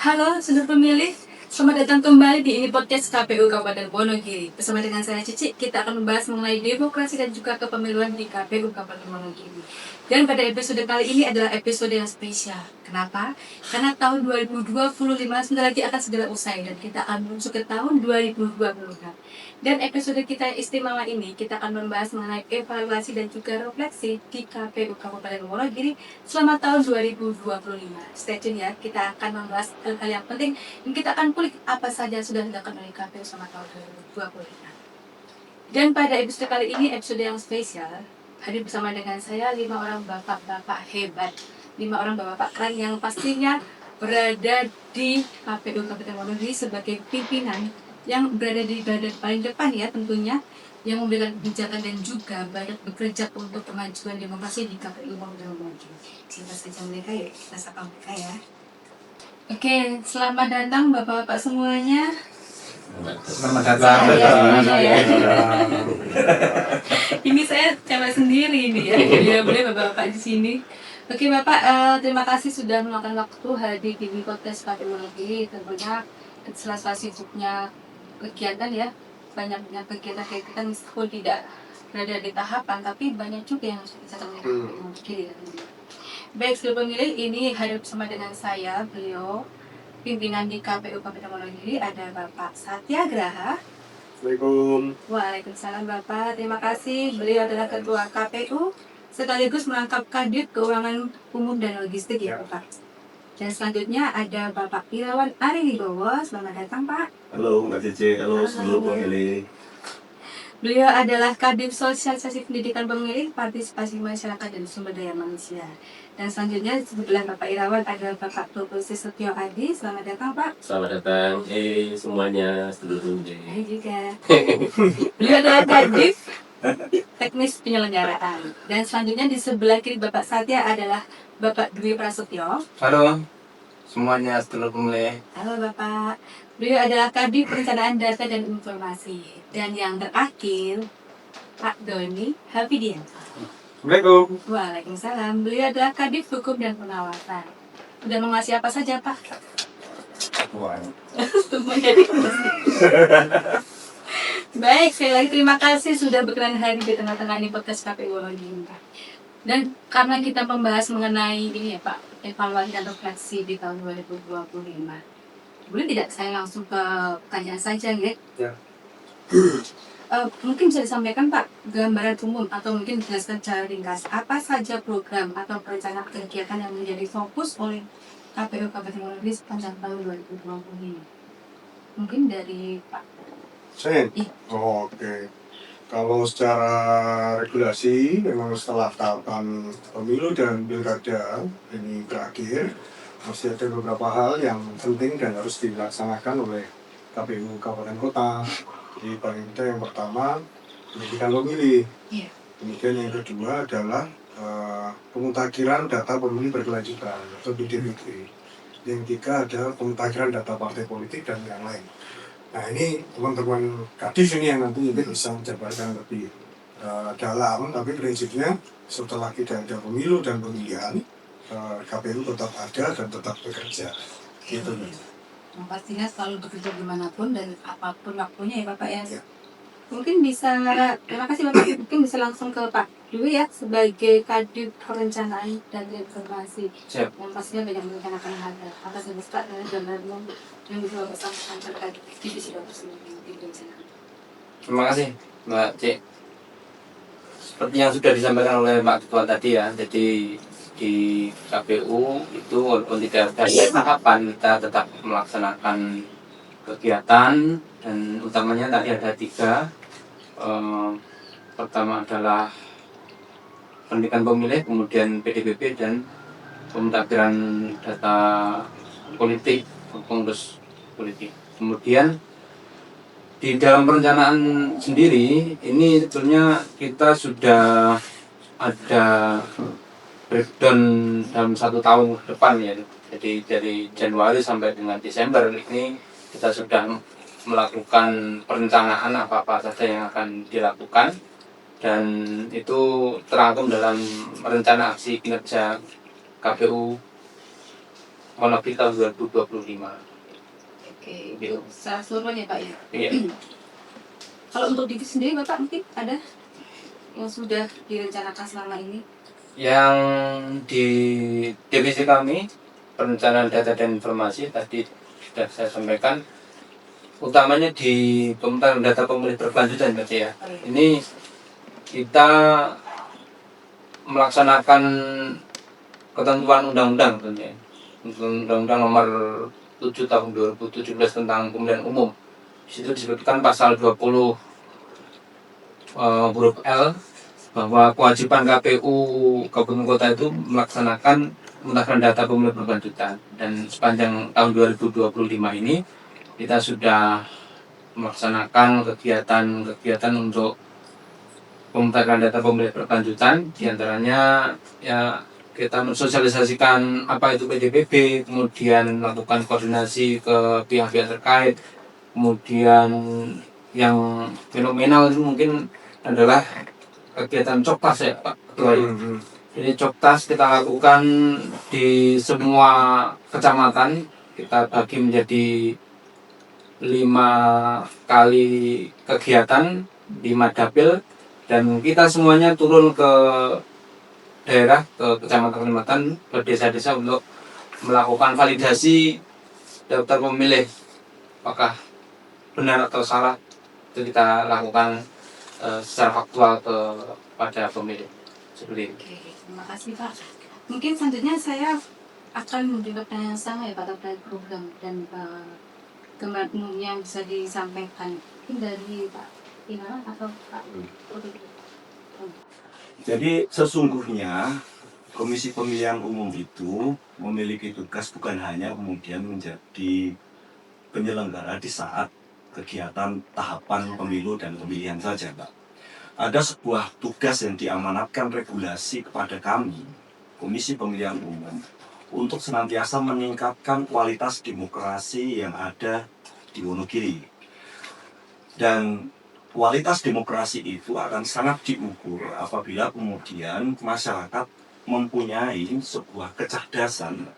Halo, saudara pemilih. Selamat datang kembali di ini podcast KPU Kabupaten Wonogiri. Bersama dengan saya Cici, kita akan membahas mengenai demokrasi dan juga kepemiluan di KPU Kabupaten Wonogiri. Dan pada episode kali ini adalah episode yang spesial. Kenapa? Karena tahun 2025 sebentar lagi akan segera usai dan kita akan menuju ke tahun 2026. Dan episode kita yang istimewa ini, kita akan membahas mengenai evaluasi dan juga refleksi di KPU Kabupaten Wonogiri selama tahun 2025. Stay tune ya, kita akan membahas hal-hal yang penting dan kita akan kulik apa saja sudah dilakukan oleh KPU selama tahun 2025. Dan pada episode kali ini, episode yang spesial, hadir bersama dengan saya 5 orang bapak-bapak hebat, 5 orang bapak-bapak keren yang pastinya berada di KPU Kabupaten Wonogiri sebagai pimpinan yang berada di badan paling depan ya tentunya, yang memberikan kebijakan dan juga banyak bekerja untuk kemajuan demokrasi di KPU Kabupaten Wonogiri. Siapa saja mereka ya, kita sapa mereka ya. Oke, selamat datang bapak-bapak semuanya. Selamat datang. Ini saya cewek sendiri ini ya, ya boleh bapak-bapak di sini. Oke bapak, terima kasih sudah meluangkan waktu hadir di podcast KPU Wonogiri. Tentunya sela-sela sibuknya kegiatan ya, banyaknya kegiatan meskipun tidak berada di tahapan, tapi banyak juga yang harus kita catat. Baik, seluruh pemilih, ini hadir bersama dengan saya, beliau pimpinan di KPU Kabupaten Wonogiri, ada Bapak Satyagraha. Assalamualaikum. Waalaikumsalam Bapak, terima kasih. Beliau adalah Ketua KPU sekaligus merangkap Kadit Keuangan Umum dan Logistik ya Bapak. Dan selanjutnya ada Bapak Irawan Ari Wibowo. Selamat datang Pak. Halo Mbak Cici, halo seluruh pemilih. Beliau adalah Kadif Sosialisasi Pendidikan Pemilih, Partisipasi Masyarakat dan Sumber Daya Manusia. Dan selanjutnya sebelah Bapak Irawan adalah Bapak Tulus Setio Adi. Selamat datang Pak. Selamat datang, semuanya, seluruh Hai juga. Beliau adalah Kadif Teknis Penyelenggaraan. Dan selanjutnya di sebelah kiri Bapak Satya adalah Bapak Dwi Prasetyo. Halo semuanya, seluruh pemilih. Halo Bapak. Beliau adalah Kadif Perencanaan Data dan Informasi. Dan yang terakhir Pak Doni Hafidian. Assalamualaikum. Waalaikumsalam. Beliau adalah Kadif Hukum dan Pengawasan. Sudah menguasai apa saja Pak? Semuanya dikuasai. Baik, sekali lagi terima kasih sudah berkenan hadir di tengah-tengah ini podcast KPU Wonogiri. Dan karena kita membahas mengenai ini ya Pak, evaluasi dan refleksi di tahun 2025. Boleh tidak saya langsung ke pertanyaan saja ya? Ya. Mungkin bisa disampaikan Pak gambaran umum atau mungkin dijelaskan secara ringkas apa saja program atau perencanaan kegiatan yang menjadi fokus oleh KPU Kabupaten Wonogiri sepanjang tahun 2020 ini. Mungkin dari Pak. Saya? Oke. Kalau secara regulasi, memang setelah tahapan pemilu dan pilkada ini berakhir, masih ada beberapa hal yang penting dan harus dilaksanakan oleh KPU Kabupaten Kota. Jadi paling tidak yang pertama, pendidikan pemilih. Iya. Kemudian yang kedua adalah pemutakhiran data pemilih berkelanjutan atau DPP. Yang ketiga adalah pemutakhiran data partai politik dan yang lain. Nah ini teman-teman Kadif ini yang nanti mungkin bisa menjabarkan lebih dalam, tapi prinsipnya setelah tidak ada pemilu dan pemilihan, KPU tetap ada dan tetap bekerja. Gitu. Yang pastinya selalu bekerja dimanapun dan apapun waktunya ya Bapak ya. Ya. Mungkin bisa, terima kasih Bapak, mungkin bisa langsung ke Pak Dwi ya sebagai Kadif Perencanaan dan Informasi. Siap. Yang pastinya banyak merencanakan hal apa saja Pak dan gambarnya yang bisa Bapak sampaikan terkait divisi tersebut yang direncanakan. Terima kasih Mbak Cik. Seperti yang sudah disampaikan oleh Pak Ketua tadi ya, jadi di KPU itu walaupun tidak ada tahapan, kita tetap melaksanakan kegiatan dan utamanya tadi ada 3. Pertama adalah pendidikan pemilih, kemudian PDPP dan pemutakhiran data politik, pengurus politik. Kemudian di dalam perencanaan sendiri ini sebetulnya kita sudah ada breakdown dalam 1 tahun ke depan ya. Jadi dari Januari sampai dengan Desember ini kita sudah melakukan perencanaan apa-apa saja yang akan dilakukan dan itu terangkum dalam rencana aksi kinerja KPU Monogiri tahun 2025. Oke, itu secara keseluruhan ya Pak ya. Iya. Kalau untuk divisi sendiri Bapak mungkin ada yang sudah direncanakan selama ini? Yang di divisi kami perencanaan data dan informasi tadi sudah saya sampaikan, utamanya di pemutaran data pemilih berkelanjutan berarti ya. Ini kita melaksanakan ketentuan undang-undang tentunya. Undang-Undang Nomor 7 Tahun 2017 tentang pemilihan umum. Di situ disebutkan pasal 20 huruf L bahwa kewajiban KPU Kabupaten Kota itu melaksanakan pemutaran data pemilih berkelanjutan, dan sepanjang tahun 2025 ini kita sudah melaksanakan kegiatan untuk pemutaran data pemilih berkelanjutan, diantaranya ya kita mensosialisasikan apa itu PDPB, kemudian melakukan koordinasi ke pihak-pihak terkait, kemudian yang fenomenal itu mungkin adalah kegiatan Coktas ya Pak Ketua. Jadi Coktas kita lakukan di semua kecamatan, kita bagi menjadi 5 kali kegiatan, 5 dapil, dan kita semuanya turun ke daerah, ke kecamatan-kecamatan, ke desa-desa untuk melakukan validasi daftar pemilih, apakah benar atau salah, itu kita lakukan secara faktual kepada pemilih. Seperti itu. Oke, terima kasih Pak. Mungkin selanjutnya saya akan menjawab pertanyaan yang sama ya Pak terkait program dan gambaran umumnya yang bisa disampaikan. Mungkin dari Pak Imam atau Pak Putri. Jadi sesungguhnya Komisi Pemilihan Umum itu memiliki tugas bukan hanya kemudian menjadi penyelenggara di saat kegiatan tahapan pemilu dan pemilihan saja, Pak. Ada sebuah tugas yang diamanatkan regulasi kepada kami, Komisi Pemilihan Umum, untuk senantiasa meningkatkan kualitas demokrasi yang ada di Wonogiri. Dan kualitas demokrasi itu akan sangat diukur apabila kemudian masyarakat mempunyai sebuah kecerdasan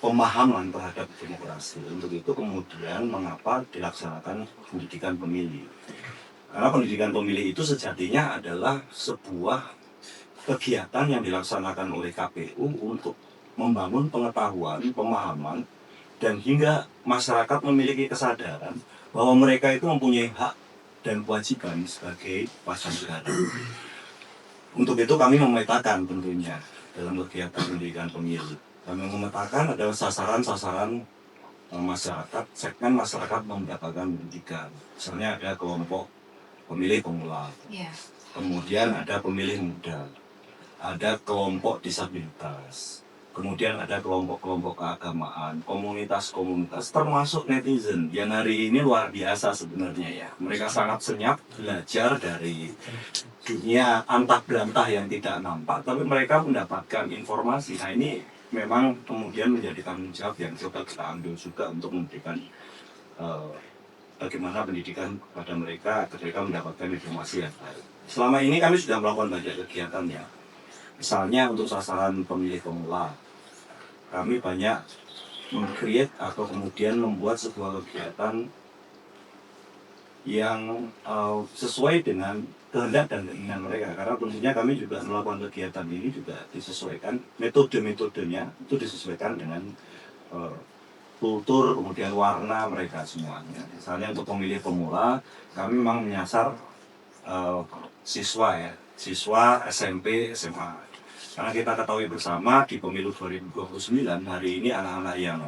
pemahaman terhadap demokrasi. Untuk itu kemudian mengapa dilaksanakan pendidikan pemilih. Karena pendidikan pemilih itu sejatinya adalah sebuah kegiatan yang dilaksanakan oleh KPU untuk membangun pengetahuan, pemahaman, dan hingga masyarakat memiliki kesadaran bahwa mereka itu mempunyai hak dan kewajiban sebagai warga negara. Untuk itu kami memetakan tentunya dalam kegiatan pendidikan pemilih. Kami memetakan adalah sasaran-sasaran masyarakat, segmen masyarakat mendapatkan pendidikan. Misalnya ada kelompok pemilih pemula, kemudian ada pemilih muda, ada kelompok disabilitas, kemudian ada kelompok-kelompok keagamaan, komunitas-komunitas, termasuk netizen yang hari ini luar biasa sebenarnya ya. Mereka sangat senyap belajar dari dunia antah berantah yang tidak nampak, tapi mereka mendapatkan informasi. Nah ini memang kemudian menjadi tanggung jawab yang coba kita ambil juga untuk memberikan bagaimana pendidikan kepada mereka ketika mendapatkan informasi yang baik. Selama ini kami sudah melakukan banyak kegiatan ya. Misalnya untuk sasaran pemilih pemula, kami banyak meng-create atau kemudian membuat sebuah kegiatan yang sesuai dengan kehendak dan keinginan mereka. Karena tentunya kami juga melakukan kegiatan ini juga disesuaikan, metode-metodenya itu disesuaikan dengan kultur, kemudian warna mereka semuanya. Misalnya untuk pemilih pemula, kami memang menyasar siswa SMP, SMA. Karena kita ketahui bersama di pemilu 2029 hari ini anak-anak yang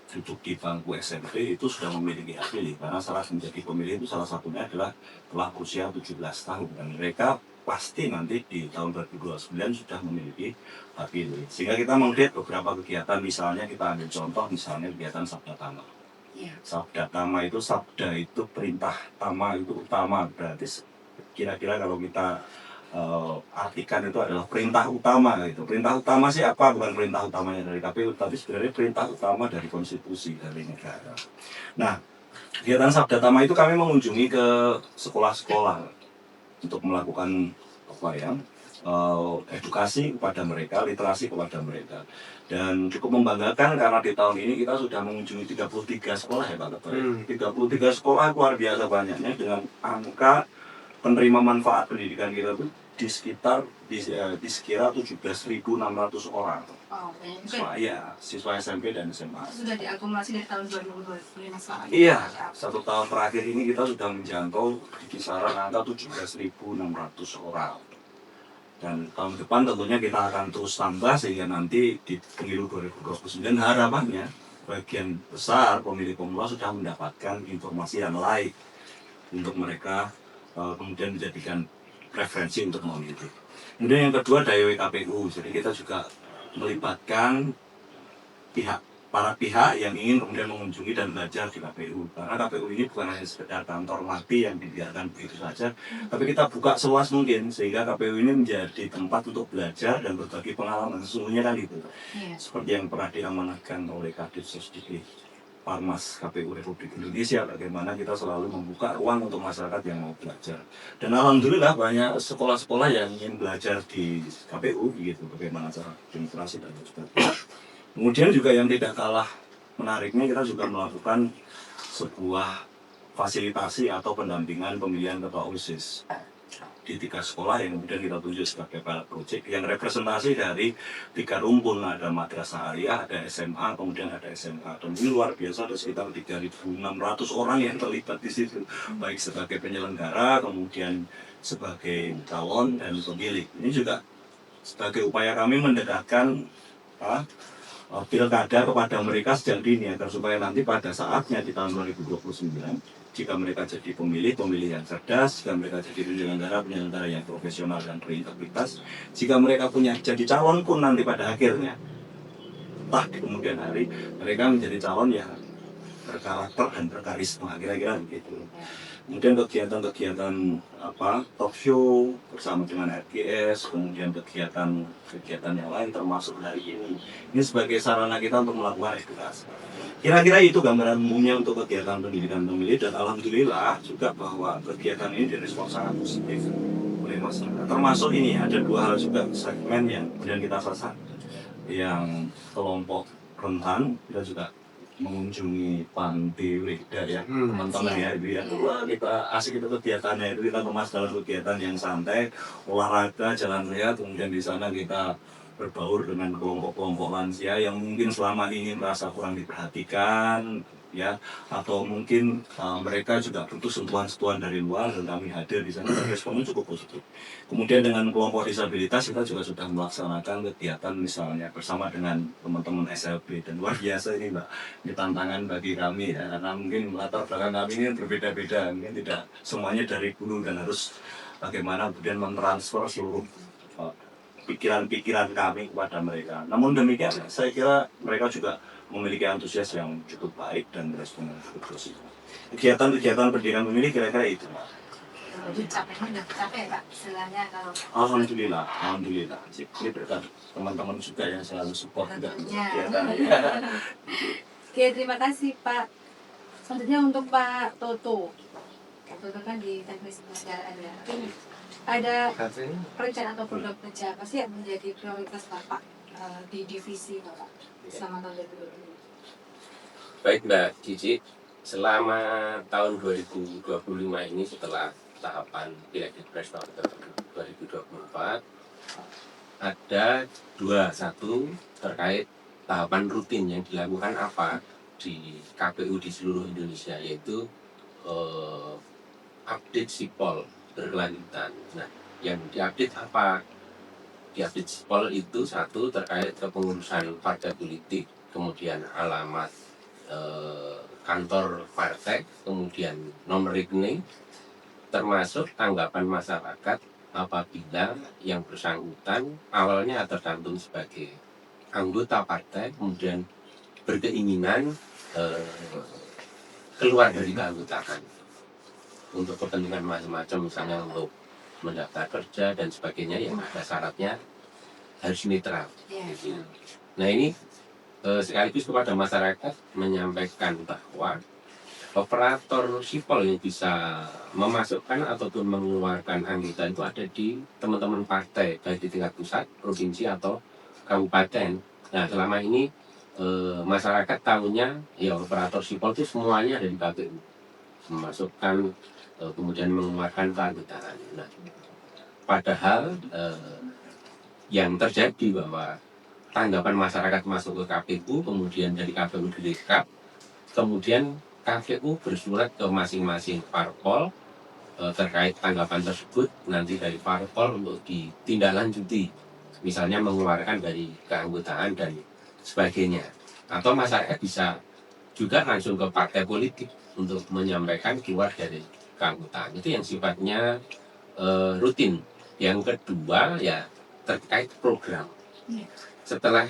duduk di bangku SMP itu sudah memiliki hak pilih. Karena salah menjadi pemilih itu salah satunya adalah telah usia 17 tahun. Dan mereka pasti nanti di tahun 2029 sudah memiliki hak pilih. Sehingga kita mengupdate beberapa kegiatan, misalnya kita ambil contoh misalnya kegiatan Sabda Tama. Sabda Tama itu, sabda itu perintah, tama itu utama, berarti kira-kira kalau kita artikan itu adalah perintah utama gitu. Perintah utama sih apa? Bukan perintah utamanya dari KPU, tapi sebenarnya perintah utama dari konstitusi dari negara. Nah, kegiatan Sabda Tama itu kami mengunjungi ke sekolah-sekolah untuk melakukan edukasi kepada mereka, literasi kepada mereka. Dan cukup membanggakan karena di tahun ini kita sudah mengunjungi 33 sekolah ya Pak Ketua. 33 sekolah luar biasa banyaknya dengan angka penerima manfaat pendidikan kita itu di sekira 17.600 orang. Oh, banyak juga. Siswa SMP dan SMA. Sudah diakumulasi dari tahun 2025 sekarang. Iya, 1 tahun terakhir ini kita sudah menjangkau di kisaran angka 17.600 orang. Dan tahun depan tentunya kita akan terus tambah sehingga nanti di pemilu 2029 harapannya bagian besar pemilih-pemula sudah mendapatkan informasi yang laik untuk mereka kemudian menjadikan preferensi untuk memilih. Kemudian yang kedua daya KPU, jadi kita juga melibatkan para pihak yang ingin kemudian mengunjungi dan belajar di KPU. Karena KPU ini bukan hanya sekedar kantor mati yang dibiarkan begitu saja, tapi kita buka seluas mungkin sehingga KPU ini menjadi tempat untuk belajar dan berbagi pengalaman. Sesungguhnya kan itu. Seperti yang pernah diamanatkan oleh Kadif Sosdikti Parmas KPU Republik Indonesia, bagaimana kita selalu membuka ruang untuk masyarakat yang mau belajar. Dan alhamdulillah banyak sekolah-sekolah yang ingin belajar di KPU gitu, bagaimana cara demokrasi dan sebagainya. Kemudian juga yang tidak kalah menariknya, kita juga melakukan sebuah fasilitasi atau pendampingan pemilihan ketua OSIS di 3 sekolah yang kemudian kita tunjuk sebagai pilot project yang representasi dari 3 rumpun, ada madrasah aliyah, ada SMA, kemudian ada SMA. Dan ini luar biasa, ada sekitar 3.600 orang yang terlibat di situ, baik sebagai penyelenggara, kemudian sebagai calon dan pemilih. Ini juga sebagai upaya kami mendekatkan pilkada kepada mereka sejak dini agar supaya nanti pada saatnya di tahun 2029 jika mereka jadi pemilih yang cerdas, jika mereka jadi penyelenggara yang profesional dan berintegritas, jika mereka jadi calon pun nanti pada akhirnya di kemudian hari mereka menjadi calon yang berkarakter dan berkarisma, kira-kira begitu. Kemudian kegiatan talk show bersama dengan RGS, kemudian kegiatan yang lain termasuk hari ini. Ini sebagai sarana kita untuk melakukan edukasi. Kira-kira itu gambaran umumnya untuk kegiatan pendidikan pemilih, dan alhamdulillah juga bahwa kegiatan ini direspon sangat positif oleh masyarakat. Termasuk ini ada 2 hal juga segmen yang kemudian kita sasar, yang kelompok rentan kita juga mengunjungi panti Wreda ya teman-teman ya itu ya. Wah, kita asik itu kegiatannya itu, kita kemas dalam kegiatan yang santai, olahraga, jalan lihat, kemudian di sana kita berbaur dengan kelompok-kelompok lansia yang mungkin selama ini merasa kurang diperhatikan ya, atau mungkin mereka juga butuh sentuhan-sentuhan dari luar, dan kami hadir di sana dan responnya cukup positif. Kemudian dengan kelompok disabilitas kita juga sudah melaksanakan kegiatan misalnya bersama dengan teman-teman SLB, dan luar biasa ini Mbak, ini tantangan bagi kami ya, karena mungkin latar belakang kami ini berbeda-beda, mungkin tidak semuanya dari gunung dan harus bagaimana kemudian mentransfer seluruh pikiran-pikiran kami kepada mereka. Namun demikian saya kira mereka juga memiliki antusias yang cukup baik dan respon yang cukup positif. Kegiatan pendidikan pemilih kira-kira itu. Capek Pak, istilahnya kalau. Alhamdulillah. Ini berkat teman-teman juga yang selalu support juga kegiatan. Oke, terima kasih Pak. Selanjutnya untuk Pak Toto. Pak Toto kan di teknis pengajaraan ya. Ada rencana atau program kerja apa sih yang menjadi prioritas Bapak di divisi Bapak selama tahun 2020? Baik Mbak Cici, selama tahun 2025 ini setelah tahapan Pileg Pilpres tahun 2024 ada 2, satu terkait tahapan rutin yang dilakukan apa di KPU di seluruh Indonesia, yaitu update sipol berkelanjutan. Nah, yang diupdate apa? Diupdate sipol itu satu terkait kepengurusan partai politik, kemudian alamat kantor partai, kemudian nomor rekening, termasuk tanggapan masyarakat apabila yang bersangkutan awalnya tercantum sebagai anggota partai, kemudian berkeinginan keluar dari keanggotaan untuk kepentingan macam-macam, misalnya untuk mendaftar kerja dan sebagainya, yang ada syaratnya harus netral. Nah ini sekaligus kepada masyarakat menyampaikan bahwa operator sipol yang bisa memasukkan ataupun mengeluarkan anggota itu ada di teman-teman partai, baik di tingkat pusat, provinsi, atau kabupaten. Nah, selama ini masyarakat tahunya ya operator sipol itu semuanya ada di KPU, memasukkan kemudian mengeluarkan keanggotaan. Nah, padahal yang terjadi bahwa tanggapan masyarakat masuk ke KPU, kemudian dari KPU direkap, kemudian KPU bersurat ke masing-masing parpol terkait tanggapan tersebut, nanti dari parpol untuk ditindaklanjuti, misalnya mengeluarkan dari keanggotaan dan sebagainya. Atau masyarakat bisa juga langsung ke partai politik untuk menyampaikan keluar dari keanggotaan. Itu yang sifatnya rutin. Yang kedua ya terkait program. Setelah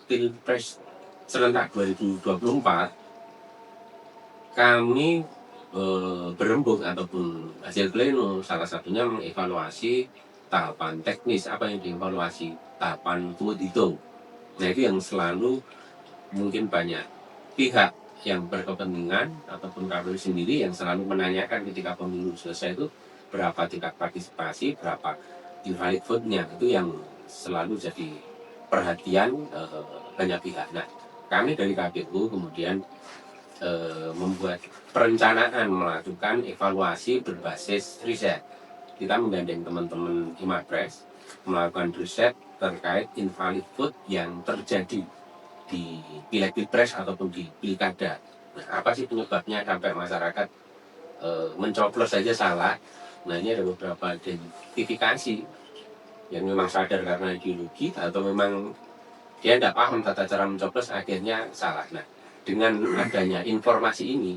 Pilpres serentak 2024, kami berembuk ataupun hasil pleno salah satunya mengevaluasi tahapan teknis. Apa yang dievaluasi? Tahapan pungut hitung. Nah, itu yang selalu mungkin banyak pihak yang berkepentingan ataupun KPU sendiri yang selalu menanyakan ketika pemilu selesai itu berapa tingkat partisipasi, berapa invalid vote-nya. Itu yang selalu jadi perhatian banyak pihak. Nah, kami dari KPU kemudian membuat perencanaan melakukan evaluasi berbasis riset. Kita menggandeng teman-teman Imapres melakukan riset terkait invalid vote yang terjadi di pileg pilpres ataupun di pilkada. Nah, apa sih penyebabnya sampai masyarakat mencoblos saja salah? Nah, ini ada beberapa identifikasi yang memang sadar karena ideologi atau memang dia tidak paham tata cara mencoblos akhirnya salah. Nah, dengan adanya informasi ini,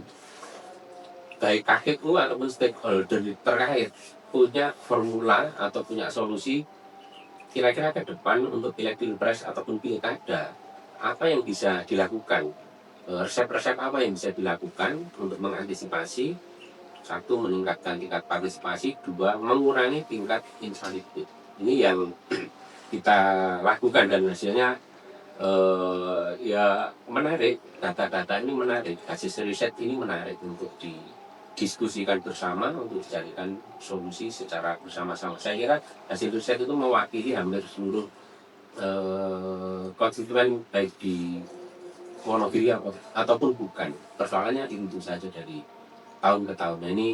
baik KPU ataupun stakeholder terkait punya formula atau punya solusi kira-kira ke depan untuk pileg pilpres ataupun pilkada, apa yang bisa dilakukan, resep-resep apa yang bisa dilakukan untuk mengantisipasi, satu, meningkatkan tingkat partisipasi, dua, mengurangi tingkat invalid vote. Ini yang kita lakukan dan hasilnya ya menarik. Data-data ini menarik, hasil riset ini menarik untuk didiskusikan bersama, untuk dicarikan solusi secara bersama-sama. Saya kira hasil riset itu mewakili hampir seluruh konstituen baik di Wonogiri ataupun bukan. Persoalannya itu saja dari tahun ke tahun. Nah, ini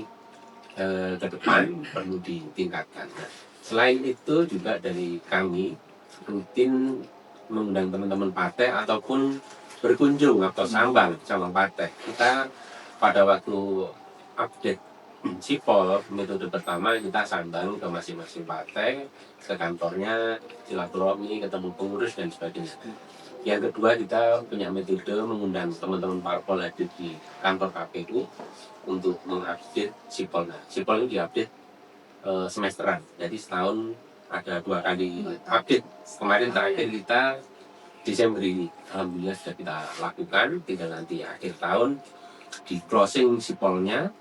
ke depan perlu ditingkatkan. Nah, selain itu juga dari kami rutin mengundang teman-teman partai ataupun berkunjung atau sambang partai. Kita pada waktu update sipol metode pertama kita sambang ke masing-masing partai, ke kantornya, silaturahmi, ketemu pengurus dan sebagainya. Yang kedua, kita punya metode mengundang teman-teman parpol hadir di kantor KPU untuk mengupdate sipol. Nah, sipol ini diupdate semesteran, jadi setahun ada 2 kali update. Kemarin terakhir kita Desember ini, alhamdulillah sudah kita lakukan. Tinggal nanti akhir tahun di closing sipolnya.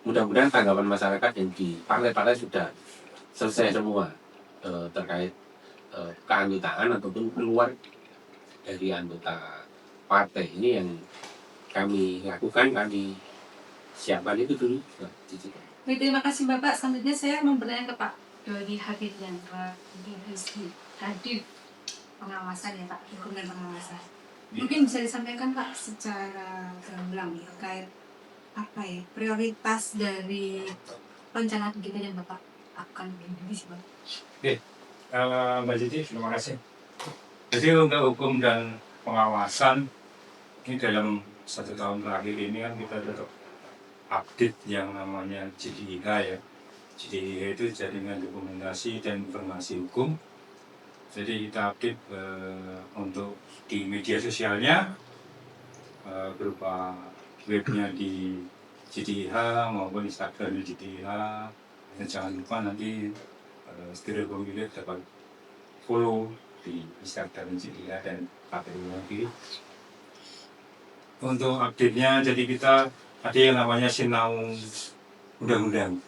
Mudah-mudahan tanggapan masyarakat yang di partai-partai sudah selesai semua terkait keanggotaan ataupun keluar dari anggota partai. Ini yang kami lakukan, kami siapkan itu dulu. Baik, terima kasih Bapak. Selanjutnya saya mau bertanya ke Pak Dodi Habibnya, Pak Rizky. Hadir pengawasan ya Pak, hukum dan pengawasan. Mungkin bisa disampaikan Pak secara gamblang terkait apa ya prioritas dari rencana kegiatan yang Bapak akan bimbing sih Pak. Oke, Mbak Cici, terima kasih. Jadi untuk hukum dan pengawasan ini dalam 1 tahun terakhir ini kan kita tetap update yang namanya JDIH ya. JDIH itu Jaringan Dokumentasi dan Informasi Hukum. Jadi kita update untuk di media sosialnya berupa webnya di JDIH maupun Instagram di JDIH. Dan jangan lupa nanti Stereo Pemilih dapat follow di Instagram JDIH dan KPU lagi. Untuk update-nya, jadi kita ada yang namanya sinau undang-undang.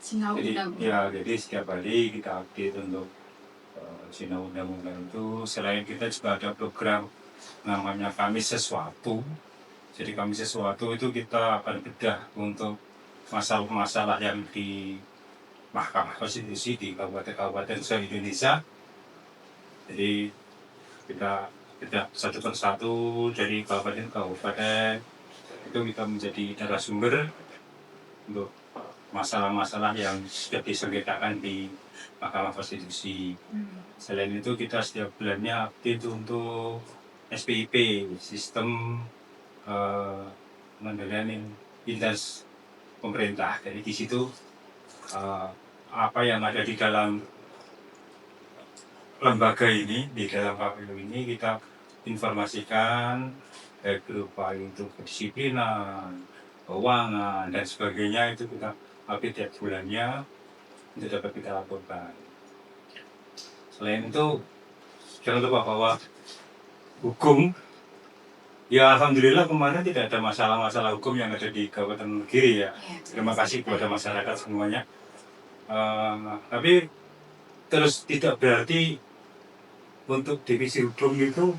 Sinau Jadi undang-undang. ya, jadi setiap hari kita update untuk sinau undang-undang itu. Selain kita juga ada program namanya Kami Sesuatu. Jadi Komisi sesuatu itu kita akan bedah untuk masalah-masalah yang di Mahkamah Konstitusi di kabupaten-kabupaten se-Indonesia. Jadi kita bedah satu persatu dari kabupaten-kabupaten itu kita menjadi narasumber untuk masalah-masalah yang sudah disengketakan di Mahkamah Konstitusi. Selain itu kita setiap bulannya update untuk SPIP, sistem pengendalian lintas pemerintah. Jadi di situ apa yang ada di dalam lembaga ini, di dalam KPU ini kita informasikan baik berupa untuk kedisiplinan, keuangan dan sebagainya, itu kita update tiap bulannya untuk dapat kita laporkan. Selain itu jangan lupa bahwa hukum, ya alhamdulillah kemarin tidak ada masalah-masalah hukum yang ada di Kabupaten Giri ya. Terima kasih kepada masyarakat semuanya. Tapi terus tidak berarti untuk divisi hukum itu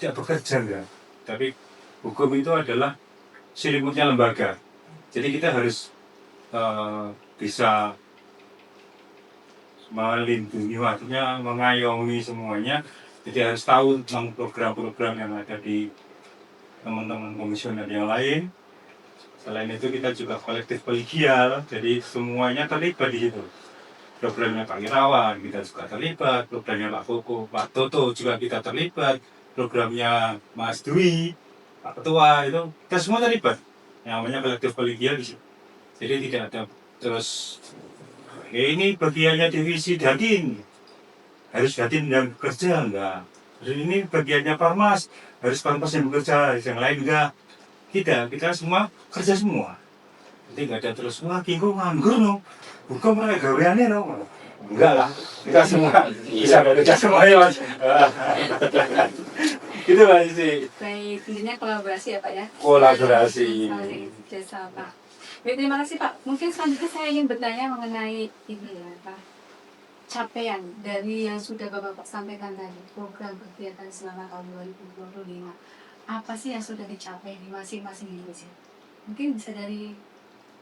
tidak bekerja ya. Tapi hukum itu adalah selimutnya lembaga. Jadi kita harus bisa melindungi, maksudnya mengayomi semuanya. Jadi harus tahu tentang program-program yang ada di teman-teman komisioner yang lain. Selain itu kita juga kolektif kolegial, jadi semuanya terlibat di situ. Programnya Pak Irawan kita juga terlibat, programnya Pak Koko, Pak Toto juga kita terlibat, programnya Mas Dwi, Pak Ketua, itu kita semua terlibat. Yang namanya kolektif kolegial di situ. Jadi tidak ada terus ini bagiannya divisi Datin, harus Datin yang bekerja enggak. Terus ini bagiannya Parmas, harus Parmas yang bekerja, yang lain enggak. Kita semua kerja semua. Jadi nggak ada terus wah kingko nganggur no, bukan mereka gaweannya no. Enggak lah, kita semua bisa bekerja semua ya Mas. Itu Mas sih. Baik, intinya kolaborasi ya Pak ya. Kolaborasi. Saling kerjasama Pak. Baik, terima kasih Pak. Mungkin selanjutnya saya ingin bertanya mengenai ini ya Pak. Capaian dari yang sudah Bapak sampaikan tadi, program kegiatan selama tahun 2025. Apa sih yang sudah dicapai di masing-masing divisi? Mungkin bisa dari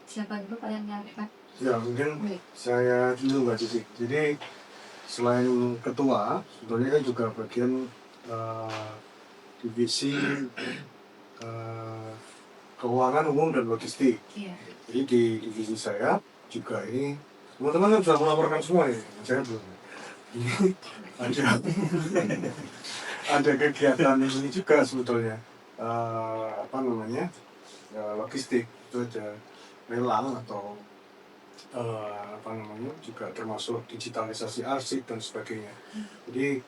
siapa dulu Pak yang menyampaikan? Ya mungkin saya dulu Mbak Cici. Jadi selain ketua, sebetulnya kan juga bagian divisi keuangan umum dan logistik. Iya. Jadi di divisi saya juga ini teman-teman kan sudah melaporkan semua ya, saya belum. Ini ada kegiatan ini juga sebetulnya logistik, itu ada lelang atau juga termasuk digitalisasi arsip dan sebagainya. Jadi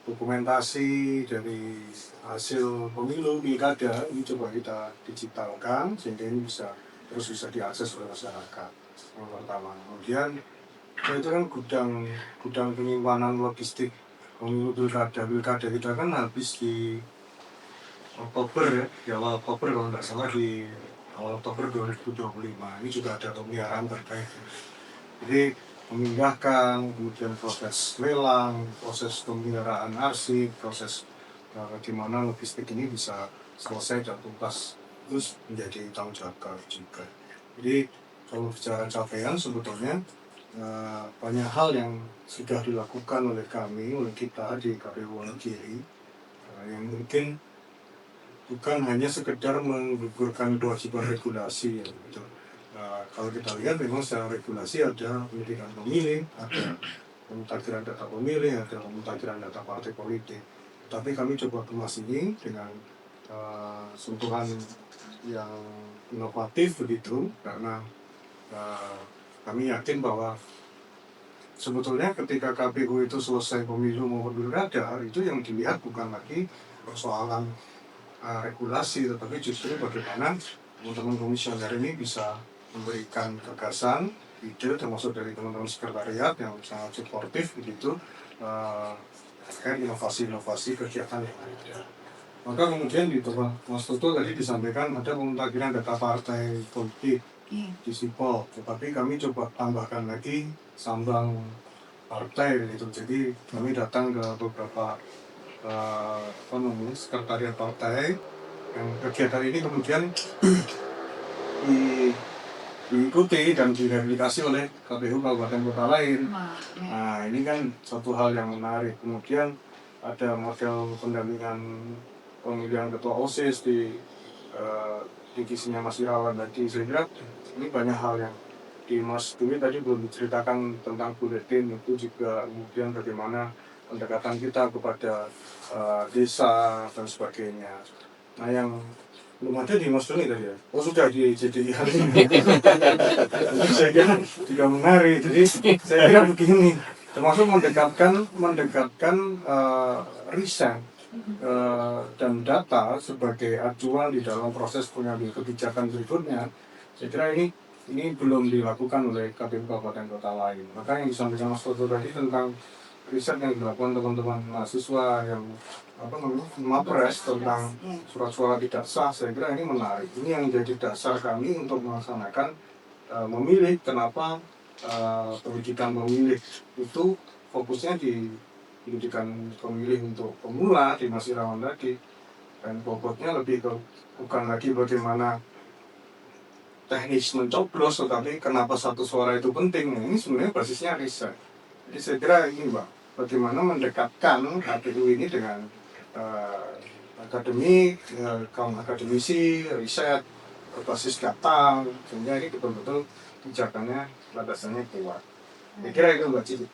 dokumentasi dari hasil pemilu pilkada ini coba kita digitalkan sehingga ini bisa diakses oleh masyarakat. Yang pertama, kemudian itu kan gudang penyimpanan logistik pemilu pilkada kita kan habis di Oktober ya, di awal Oktober kalau tidak salah, di awal Oktober 2025. Ini juga ada pemeliharaan terkait. Jadi memindahkan, kemudian proses lelang, proses pemeliharaan arsip, proses bagaimana logistik ini bisa selesai dan tuntas, terus menjadi tanggung jawab kami juga. Jadi kalau bicara capaian sebetulnya banyak hal yang sudah dilakukan oleh kami, oleh kita di KPU Wonogiri yang mungkin bukan hanya sekedar menggugurkan kewajiban regulasi ya, gitu. Kalau kita lihat memang secara regulasi ada pendidikan pemilih, ada pemutakhiran data pemilih, ada pemutakhiran data partai politik. Tapi kami coba kemas ini dengan sentuhan yang inovatif begitu, karena kami yakin bahwa sebetulnya ketika KPU itu selesai pemilu maupun pilkada, itu yang dilihat bukan lagi persoalan regulasi, tetapi justru bagaimana teman-teman komisioner ini bisa memberikan gagasan, ide, termasuk dari teman-teman sekretariat yang sangat suportif begitu, terkait inovasi-inovasi kegiatan yang ada. Maka kemudian di tempat Mas Toto tadi disampaikan ada pemutakhiran data partai politik di Sipol, tetapi kami coba tambahkan lagi sambang partai gitu. Jadi kami datang ke beberapa sekretariat partai yang kegiatan ini kemudian diikuti dan direplikasi oleh KPU kabupaten kota lain. Wah, ya. Nah ini kan suatu hal yang menarik. Kemudian ada model pendampingan pemilihan ketua OSIS di divisinya Mas Irawan tadi. Saya kira ini banyak hal yang di Mas Dwi tadi belum diceritakan tentang buletin, itu juga kemudian bagaimana pendekatan kita kepada desa dan sebagainya. Nah yang belum ada di Mas Dwi tadi ya? Oh sudah di JDI hari ini. Jadi saya kira juga menarik. Jadi saya kira begini, termasuk mendekatkan riset dan data sebagai acuan di dalam proses pengambil kebijakan berikutnya. Saya kira ini belum dilakukan oleh KPU kabupaten kota lain. Maka yang disampaikan Mas Toto tadi tentang riset yang dilakukan teman-teman mahasiswa yang mapres tentang surat suara tidak sah, saya kira ini menarik. Ini yang jadi dasar kami untuk melaksanakan memilih. Kenapa pendidikan memilih itu fokusnya di pendidikan pemilih untuk pemula di Mas Irawan tadi, dan bobotnya lebih ke bukan lagi bagaimana teknis mencoblos, tetapi kenapa satu suara itu penting. Nah, ini sebenarnya basisnya riset. Jadi saya kira ini Mbak, bagaimana mendekatkan KPU ini dengan akademik, kaum akademisi, riset, berbasis data, sehingga ini betul-betul kebijakannya landasannya kuat. Saya kira itu Mbak Cici.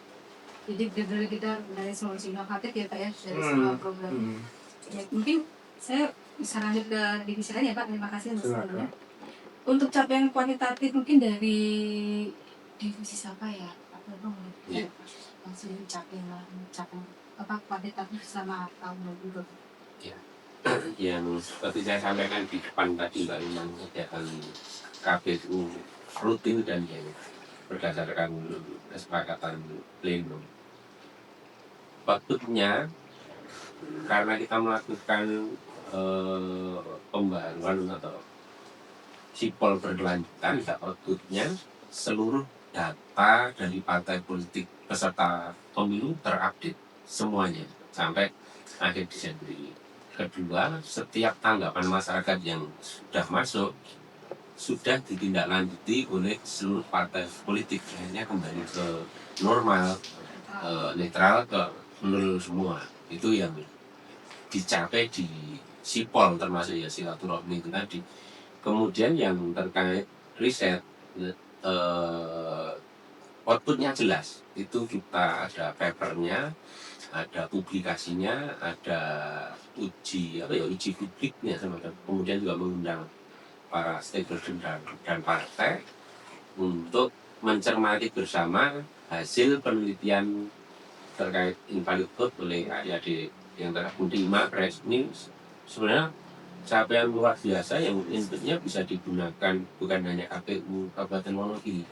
Jadi benar kita dari solusi inovatif ya Pak ya, dari semua program. Ya, mungkin saya bisa lanjut ke divisi lain ya Pak, terima kasih sebelumnya. Untuk capaian kuantitatif mungkin dari divisi siapa ya? Apa dong? Langsung capai apa kuantitatif selama tahun 2020. Ya. Yang seperti saya sampaikan di depan tadi Mbak, memang kegiatan KPU rutin dan yang berdasarkan kesepakatan pleno. Outputnya karena kita melakukan pembaruan atau sipol berkelanjutan, outputnya seluruh data dari partai politik peserta pemilu terupdate semuanya sampai akhir Desember ini. Kedua, setiap tanggapan masyarakat yang sudah masuk sudah ditindaklanjuti oleh seluruh partai politik, akhirnya kembali ke normal, netral, ke nol semua. Itu yang dicapai di sipol, termasuk ya silaturahmi itu tadi. Kemudian yang terkait riset, outputnya jelas. Itu kita ada papernya, ada publikasinya, ada uji publiknya semacam. Kemudian juga mengundang para stakeholder dan partai untuk mencermati bersama hasil penelitian terkait invalid vote oleh adik-adik yang tergabung di Mapres. Ini sebenarnya capaian luar biasa yang inputnya bisa digunakan bukan hanya KPU Kabupaten Wonogiri,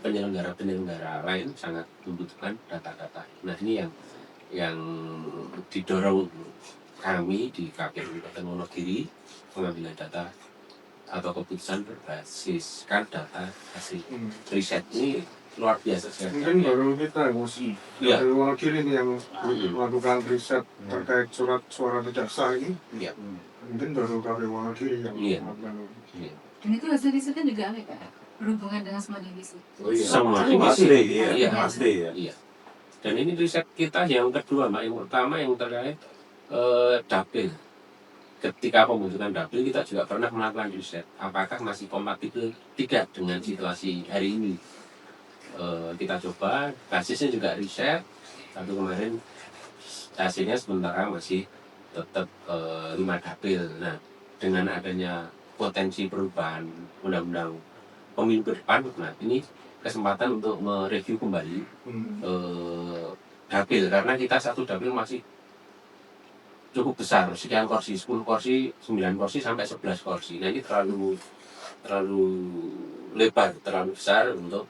penyelenggara lain sangat membutuhkan data-data. Nah ini yang didorong kami di KPU Kabupaten Wonogiri, pengambilan data atau keputusan berbasiskan data hasil riset ini luar biasa sekali. Mungkin baru kita dari Wonogiri ini yang melakukan riset terkait surat suara tidak sah ini. Iya. Mungkin baru KPU Wonogiri yang melakukan. Dan itu hasil risetnya juga apa Pak? Berhubungan dengan semua divisi. Oh iya. Semua divisi. Iya. Iya. Dan ini riset kita yang kedua Mbak, yang pertama yang terkait dapil. Ketika pembentukan dapil kita juga pernah melakukan riset apakah masih kompatibel tidak dengan situasi hari ini. Kita coba, basisnya juga riset. Satu kemarin hasilnya sementara masih tetap 5 dapil. Nah, dengan adanya potensi perubahan undang-undang pemilu ke depan, nah ini kesempatan untuk mereview kembali dapil, karena kita satu dapil masih cukup besar, sekian kursi, 10 kursi, 9 kursi sampai 11 kursi. Nah ini terlalu lebar, terlalu besar untuk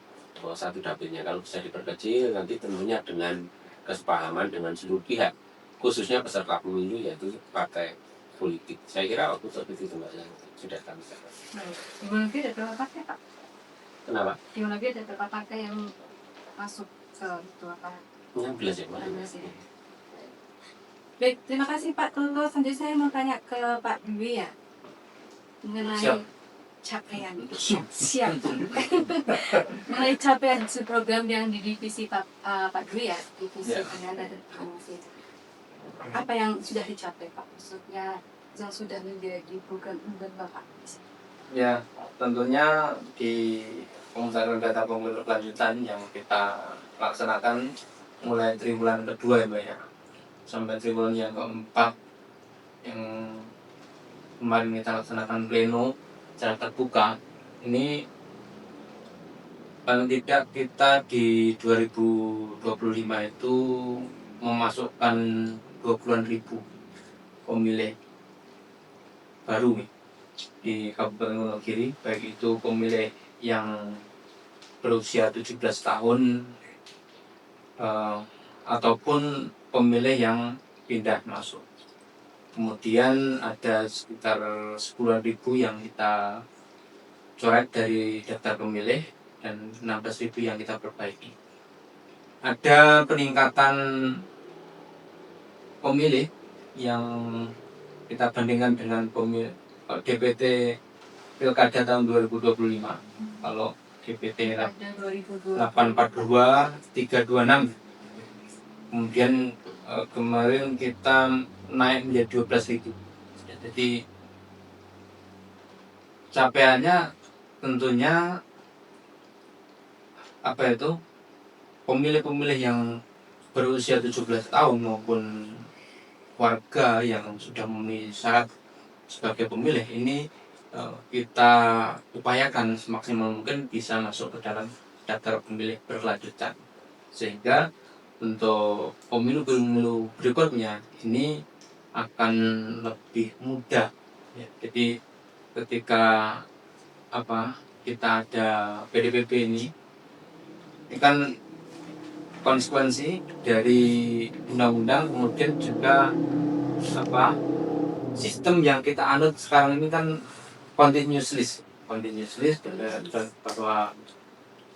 satu dapilnya. Kalau bisa diperkecil nanti tentunya dengan kesepahaman dengan seluruh pihak, khususnya peserta pemilu yaitu partai politik. Saya kira waktu seperti itu Mbak yang sudah kami catat. Di Wonogiri ada berapa partai Pak? Kenapa? Di Wonogiri ada berapa partai yang masuk ke itu apa? 16 ya Mbak. 16 ya. Baik, terima kasih Pak. Kalau selanjutnya saya mau tanya ke Pak Dwi ya mengenai Siap. capaian. Siap. Mengenai capaian program yang di divisi Pak Dwi ya, divisi Ya. pendanaan dan promosi. Apa yang sudah dicapai Pak? Maksudnya yang sudah menjadi program unggulan Bapak? Ya, tentunya di pemutaran data pemilu lanjutan yang kita laksanakan mulai triwulan kedua ya Mbak ya, sampai triwulan yang keempat yang kemarin kita laksanakan pleno secara terbuka. Ini paling tidak kita di 2025 itu memasukkan 20.000 pemilih baru nih di Kabupaten Wonogiri, baik itu pemilih yang berusia 17 tahun ataupun pemilih yang pindah masuk. Kemudian ada sekitar 10.000 yang kita coret dari daftar pemilih dan 16.000 yang kita perbaiki. Ada peningkatan pemilih yang kita bandingkan dengan pemilih DPT Pilkada tahun 2025. Kalau DPT Pada 2020. 842 326. Kemudian kemarin kita naik menjadi 12.000. Jadi capaiannya tentunya pemilih-pemilih yang berusia 17 tahun maupun warga yang sudah memenuhi syarat sebagai pemilih ini kita upayakan semaksimal mungkin bisa masuk ke dalam daftar pemilih berkelanjutan, sehingga untuk pemilu-pemilu berikutnya ini akan lebih mudah ya. Jadi ketika kita ada PDPP ini kan konsekuensi dari undang-undang, kemudian juga sistem yang kita anut sekarang ini kan continuous list bahwa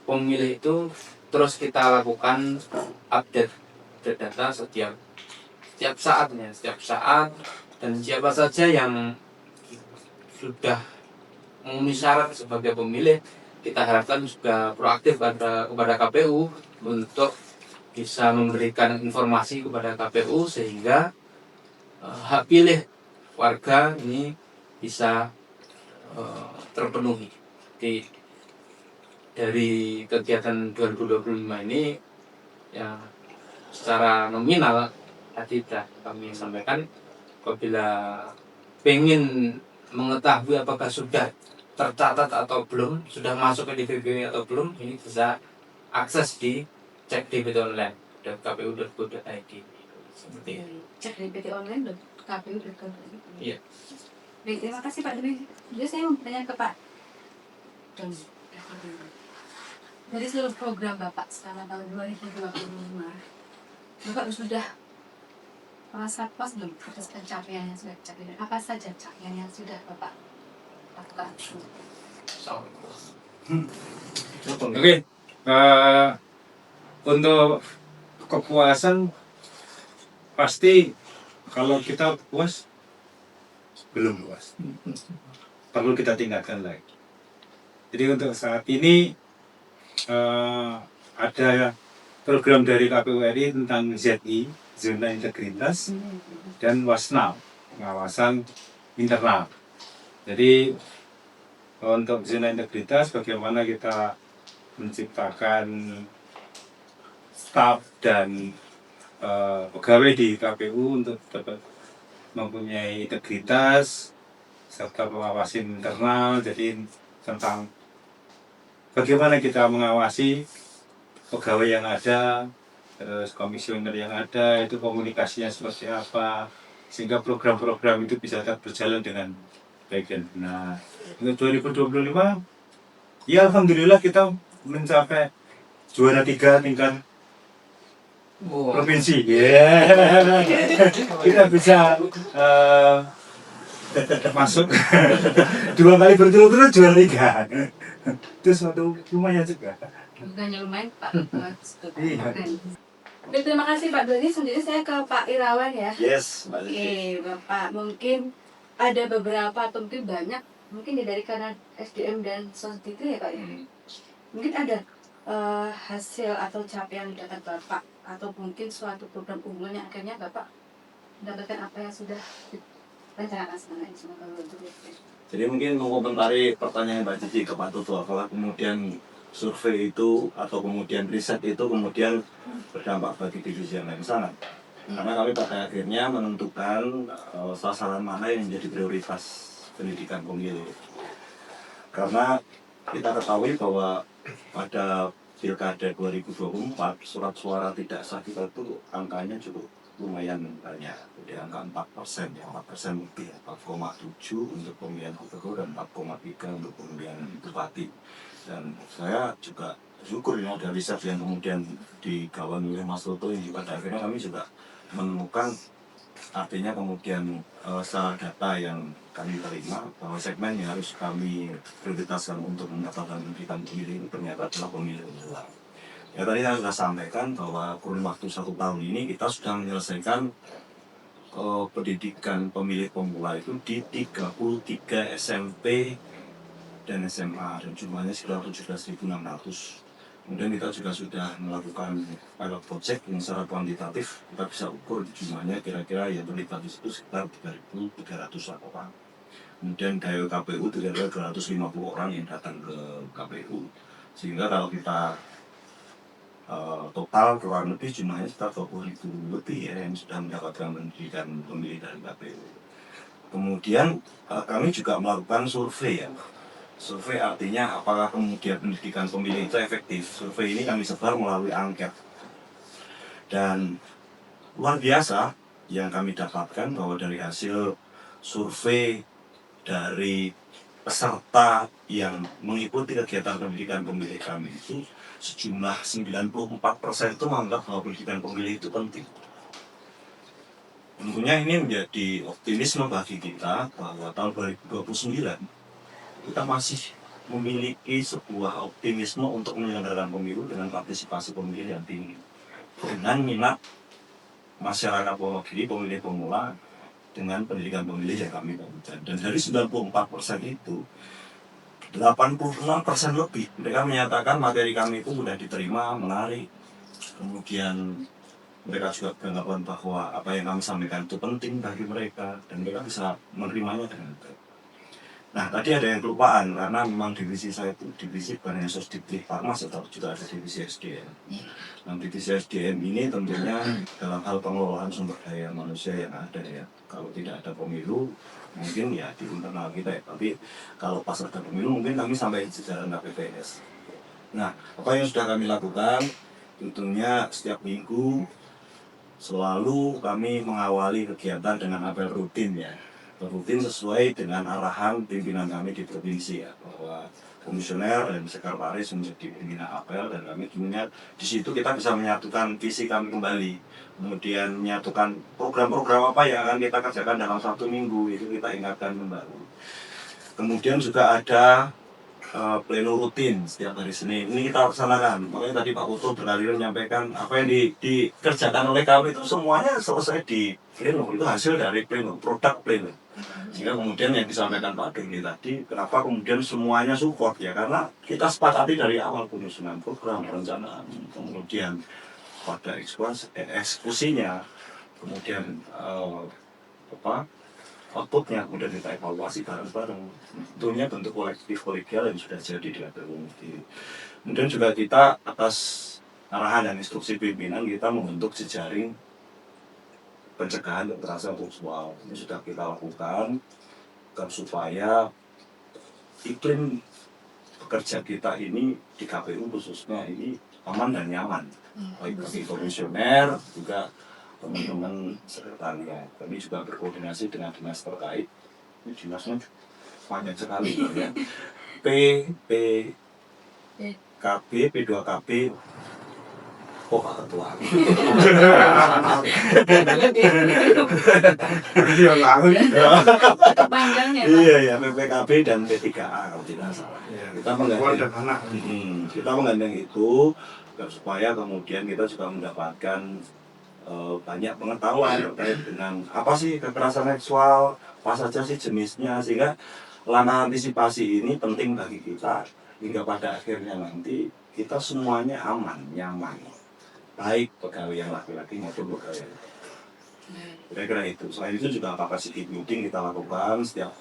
pemilih itu terus kita lakukan update data setiap saat, dan siapa saja yang sudah memenuhi syarat sebagai pemilih kita harapkan juga proaktif kepada KPU untuk bisa memberikan informasi kepada KPU sehingga hak pilih warga ini bisa terpenuhi. Dari kegiatan 2025 ini ya secara nominal tadi sudah kami sampaikan, apabila pengen mengetahui apakah sudah tercatat atau belum, sudah masuk ke DPP atau belum, ini bisa akses di cek DPT online kpu.go.id seperti itu. Cek DPT online kpu.go.id. Iya. Baik, terima kasih Pak Dwi. Jadi saya mau bertanya ke Pak Doni. Dari seluruh program Bapak selama tahun 2025, Bapak sudah merasa puas belum atas pencapaian yang sudah dicapai? Apa saja capaian yang sudah Bapak lakukan? Oke, untuk kepuasan pasti kalau kita puas belum puas, perlu kita tingkatkan lagi. Jadi untuk saat ini ada program dari KPU RI tentang ZI, zona integritas, dan WASNAW, pengawasan internal. Jadi untuk zona integritas, bagaimana kita menciptakan staf dan pegawai di KPU untuk dapat mempunyai integritas serta pengawasan internal. Jadi tentang bagaimana kita mengawasi pegawai yang ada, terus komisioner yang ada, itu komunikasinya seperti apa, sehingga program-program itu bisa tetap berjalan dengan baik dan benar. Untuk 2025, ya alhamdulillah kita mencapai juara 3 tingkat provinsi. Kita bisa masuk 2 kali berturut-turut juara 3. Itu suatu lumayan juga. Bukannya lumayan Pak. Iya. Baik, terima kasih Pak Doni. Selanjutnya saya ke Pak Irawan ya. Yes, Mbak Cici. Oke, Bapak, mungkin ada beberapa atau mungkin banyak, mungkin ya dari karena SDM dan sosmed itu ya Pak ya. Mungkin ada hasil atau capaian yang didapat Bapak atau mungkin suatu program unggulan yang akhirnya Bapak mendapatkan apa yang sudah direncanakan sebenarnya. Semoga berhasil. Jadi mungkin mengomentari pertanyaan Mbak Cici ke Pak Toto, apakah kemudian survei itu atau kemudian riset itu kemudian berdampak bagi divisi yang lain, sangat. Karena kami pada akhirnya menentukan sasaran mana yang menjadi prioritas pendidikan pemilih. Karena kita ketahui bahwa pada Pilkada 2024 surat suara tidak sah kita itu angkanya cukup lumayan banyak, jadi angka 4% ya, 4% lebih, 4,7 untuk pemilihan gubernur dan 4,3 untuk pemilihan bupati. Dan saya juga syukur ya dari riset yang kemudian digawan oleh Mas Toto yang pada akhirnya kami juga menemukan, artinya kemudian secara data yang kami terima bahwa segmen yang harus kami prioritaskan untuk mendapatkan pendidikan pemilih itu ternyata adalah pemilih pemula. Ya tadi saya sudah sampaikan bahwa kurun waktu 1 tahun ini kita sudah menyelesaikan pendidikan pemilih pemula itu di 33 SMP dan SMA dan jumlahnya sekitar 17.600. Kemudian kita juga sudah melakukan pilot project yang secara kuantitatif kita bisa ukur jumlahnya kira-kira yang terlibat di situ sekitar 3.300 orang. Kemudian dari KPU kira-kira 250 orang yang datang ke KPU. Sehingga kalau kita total kurang lebih jumlahnya sekitar 20.000 lebih ya yang sudah mendapatkan pendidikan pemilih dari KPU. Kemudian kami juga melakukan survei ya. Survei artinya apakah kemudian pendidikan pemilih itu efektif. Survei ini kami sebar melalui angket. Dan luar biasa yang kami dapatkan bahwa dari hasil survei dari peserta yang mengikuti kegiatan pendidikan pemilih kami itu sejumlah 94% itu menganggap bahwa pendidikan pemilih itu penting. Tentunya ini menjadi optimisme bagi kita bahwa tahun 2029 kita masih memiliki sebuah optimisme untuk menyelenggarakan pemilu dengan partisipasi pemilih yang tinggi. Dengan minat masyarakat Wonogiri, pemilih pemula dengan pendidikan pemilih yang kami bangun. Dan dari 94% itu 86% lebih mereka menyatakan materi kami itu sudah diterima, menarik. Kemudian mereka juga beranggapan bahwa apa yang kami sampaikan itu penting bagi mereka dan mereka bisa menerimanya dengan baik. Nah tadi ada yang kelupaan karena memang divisi saya itu divisi bukan hanya sosdikti farmas atau juga ada divisi SDM. Nah divisi SDM ini tentunya dalam hal pengelolaan sumber daya manusia yang ada ya. Kalau tidak ada pemilu mungkin ya di internal kita ya, tapi kalau pas ada pemilu mungkin kami sampai jajaran KPPS. Nah, apa yang sudah kami lakukan, tentunya setiap minggu selalu kami mengawali kegiatan dengan apel rutin ya. Rutin sesuai dengan arahan pimpinan kami di provinsi ya, bahwa komisioner dan sekretaris menjadi pimpinan apel dan kami tentunya di situ kita bisa menyatukan visi kami kembali. Kemudian menyatukan program-program apa yang akan kita kerjakan dalam 1 minggu itu kita ingatkan kembali. Kemudian juga ada pleno rutin setiap hari Senin ini kita laksanakan. Makanya tadi Pak Putu berkali-kali menyampaikan apa yang dikerjakan oleh kami itu semuanya selesai di pleno, itu hasil dari pleno, produk pleno. Sehingga kemudian yang disampaikan Pak Doni tadi, kenapa kemudian semuanya support ya, karena kita sepakati dari awal penyusunan program, perencanaan, kemudian pada eksekusinya, kemudian outputnya, kemudian kita evaluasi bareng-bareng. Tentunya bentuk kolektif kolegial yang sudah jadi di KPU. Kemudian juga kita atas arahan dan instruksi pimpinan kita membentuk jejaring pencegahan kekerasan seksual. Ini sudah kita lakukan supaya iklim bekerja kita ini di KPU khususnya ini aman dan nyaman. Baik bagi komisioner juga teman-teman sekretariat. Kami juga berkoordinasi dengan dinas terkait. Ini dinasnya banyak sekali ya. KB, P2KB, Pak Ketua. Panjangnya Iya ya, PPKB dan P3A kalau tidak salah. Ya, Kita perempuan menggandeng dan anak. kita menggandeng itu agar supaya kemudian kita juga mendapatkan banyak pengetahuan terkait dengan apa sih kekerasan seksual, apa saja sih jenisnya, sehingga langkah antisipasi ini penting bagi kita hingga pada akhirnya nanti kita semuanya aman, nyaman, baik pegawai yang laki-laki maupun pegawai yang kira-kira itu. Selain itu juga capacity building kita lakukan setiap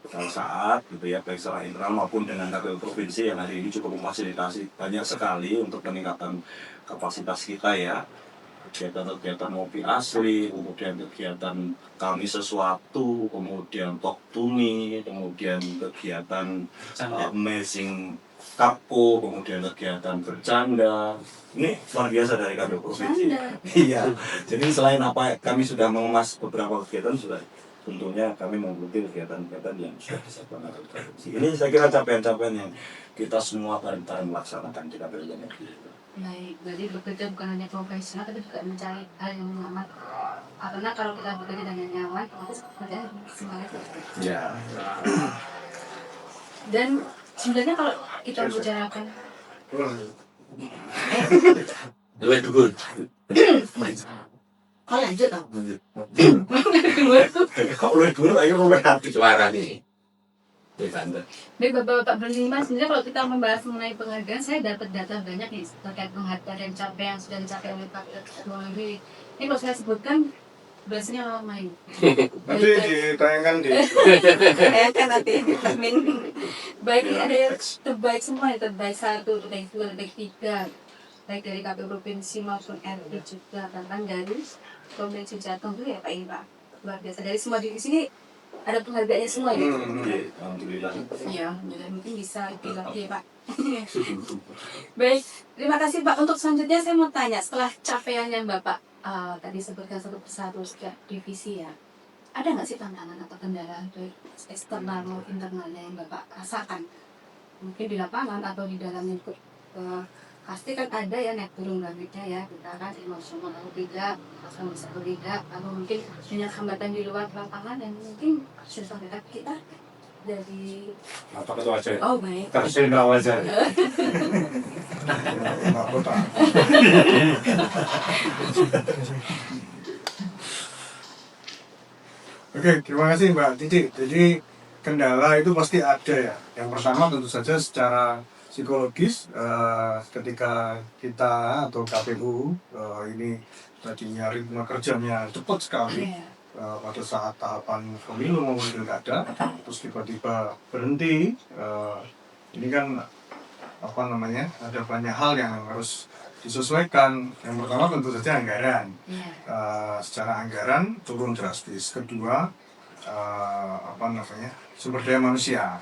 saat gitu ya, baik secara internal maupun dengan KPU provinsi yang hari ini cukup memfasilitasi banyak sekali untuk peningkatan kapasitas kita ya, kegiatan ngopi asli, kemudian kegiatan kami sesuatu, kemudian talk to me, kemudian kegiatan amazing kapo, kemudian kegiatan bercanda. Ini luar biasa dari KPU provinsi. Iya. Jadi selain apa kami sudah mengemas beberapa kegiatan, sudah tentunya kami mengikuti kegiatan-kegiatan yang sudah disiapkan oleh provinsi. Ini saya kira capaian-capaian yang kita semua bareng-bareng melaksanakan di KPU ini. Baik, jadi bekerja bukan hanya profesional, tapi juga mencari hal yang nyaman. Karena kalau kita bekerja dengan nyaman, otomatis pekerjaan semangat. Ya. Dan sebenarnya kalau kita bicarakan Luwih dhuwur. lanjut dong. Kok lu dulu ayo ngomong hati. Suara nih. Di Banten. Baik Bapak-Bapak berlima, sebenarnya kalau kita membahas mengenai penghargaan, saya dapat data banyak nih terkait penghargaan dan capaian yang sudah dicapai oleh Pak Ketua Negeri. Ini kalau saya sebutkan, biasanya lama ini. Nanti ditayangkan di Kan nanti Amin. Baik, ini ada yang terbaik semua, yang terbaik 1, terbaik 2, terbaik 3. Baik dari KPU Provinsi maupun RI juga, tentang dari Provinsi Jateng itu ya Pak ini Pak. Luar biasa, dari semua di sini ada penghargaannya semua ya. Alhamdulillah. Iya, jadi mungkin bisa bilang ya Pak. Baik, terima kasih Pak. Untuk selanjutnya saya mau tanya, setelah capaian yang Bapak tadi sebutkan satu persatu setiap divisi ya, ada nggak sih tantangan atau kendala baik eksternal maupun internalnya yang Bapak rasakan? Mungkin di lapangan atau di dalam lingkup pasti kan ada ya naik turun grafiknya ya, kita kan emosional atau tidak, atau bisa atau tidak, atau mungkin banyak hambatan di luar lapangan yang mungkin sudah sampai kita dari Apa ketua aja? oh baik. Kasih nggak wajar. Mbak Kota. Oke, terima kasih Mbak Cici. Jadi kendala itu pasti ada ya. Yang pertama tentu saja secara psikologis ketika kita atau KPU ini tadinya ritme kerjanya cepat sekali pada saat tahapan pemilu maupun pilkada, terus tiba-tiba berhenti. Ini kan apa namanya, ada banyak hal yang harus disesuaikan. Yang pertama tentu saja anggaran. Secara anggaran turun drastis. Kedua apa namanya, sumber daya manusia.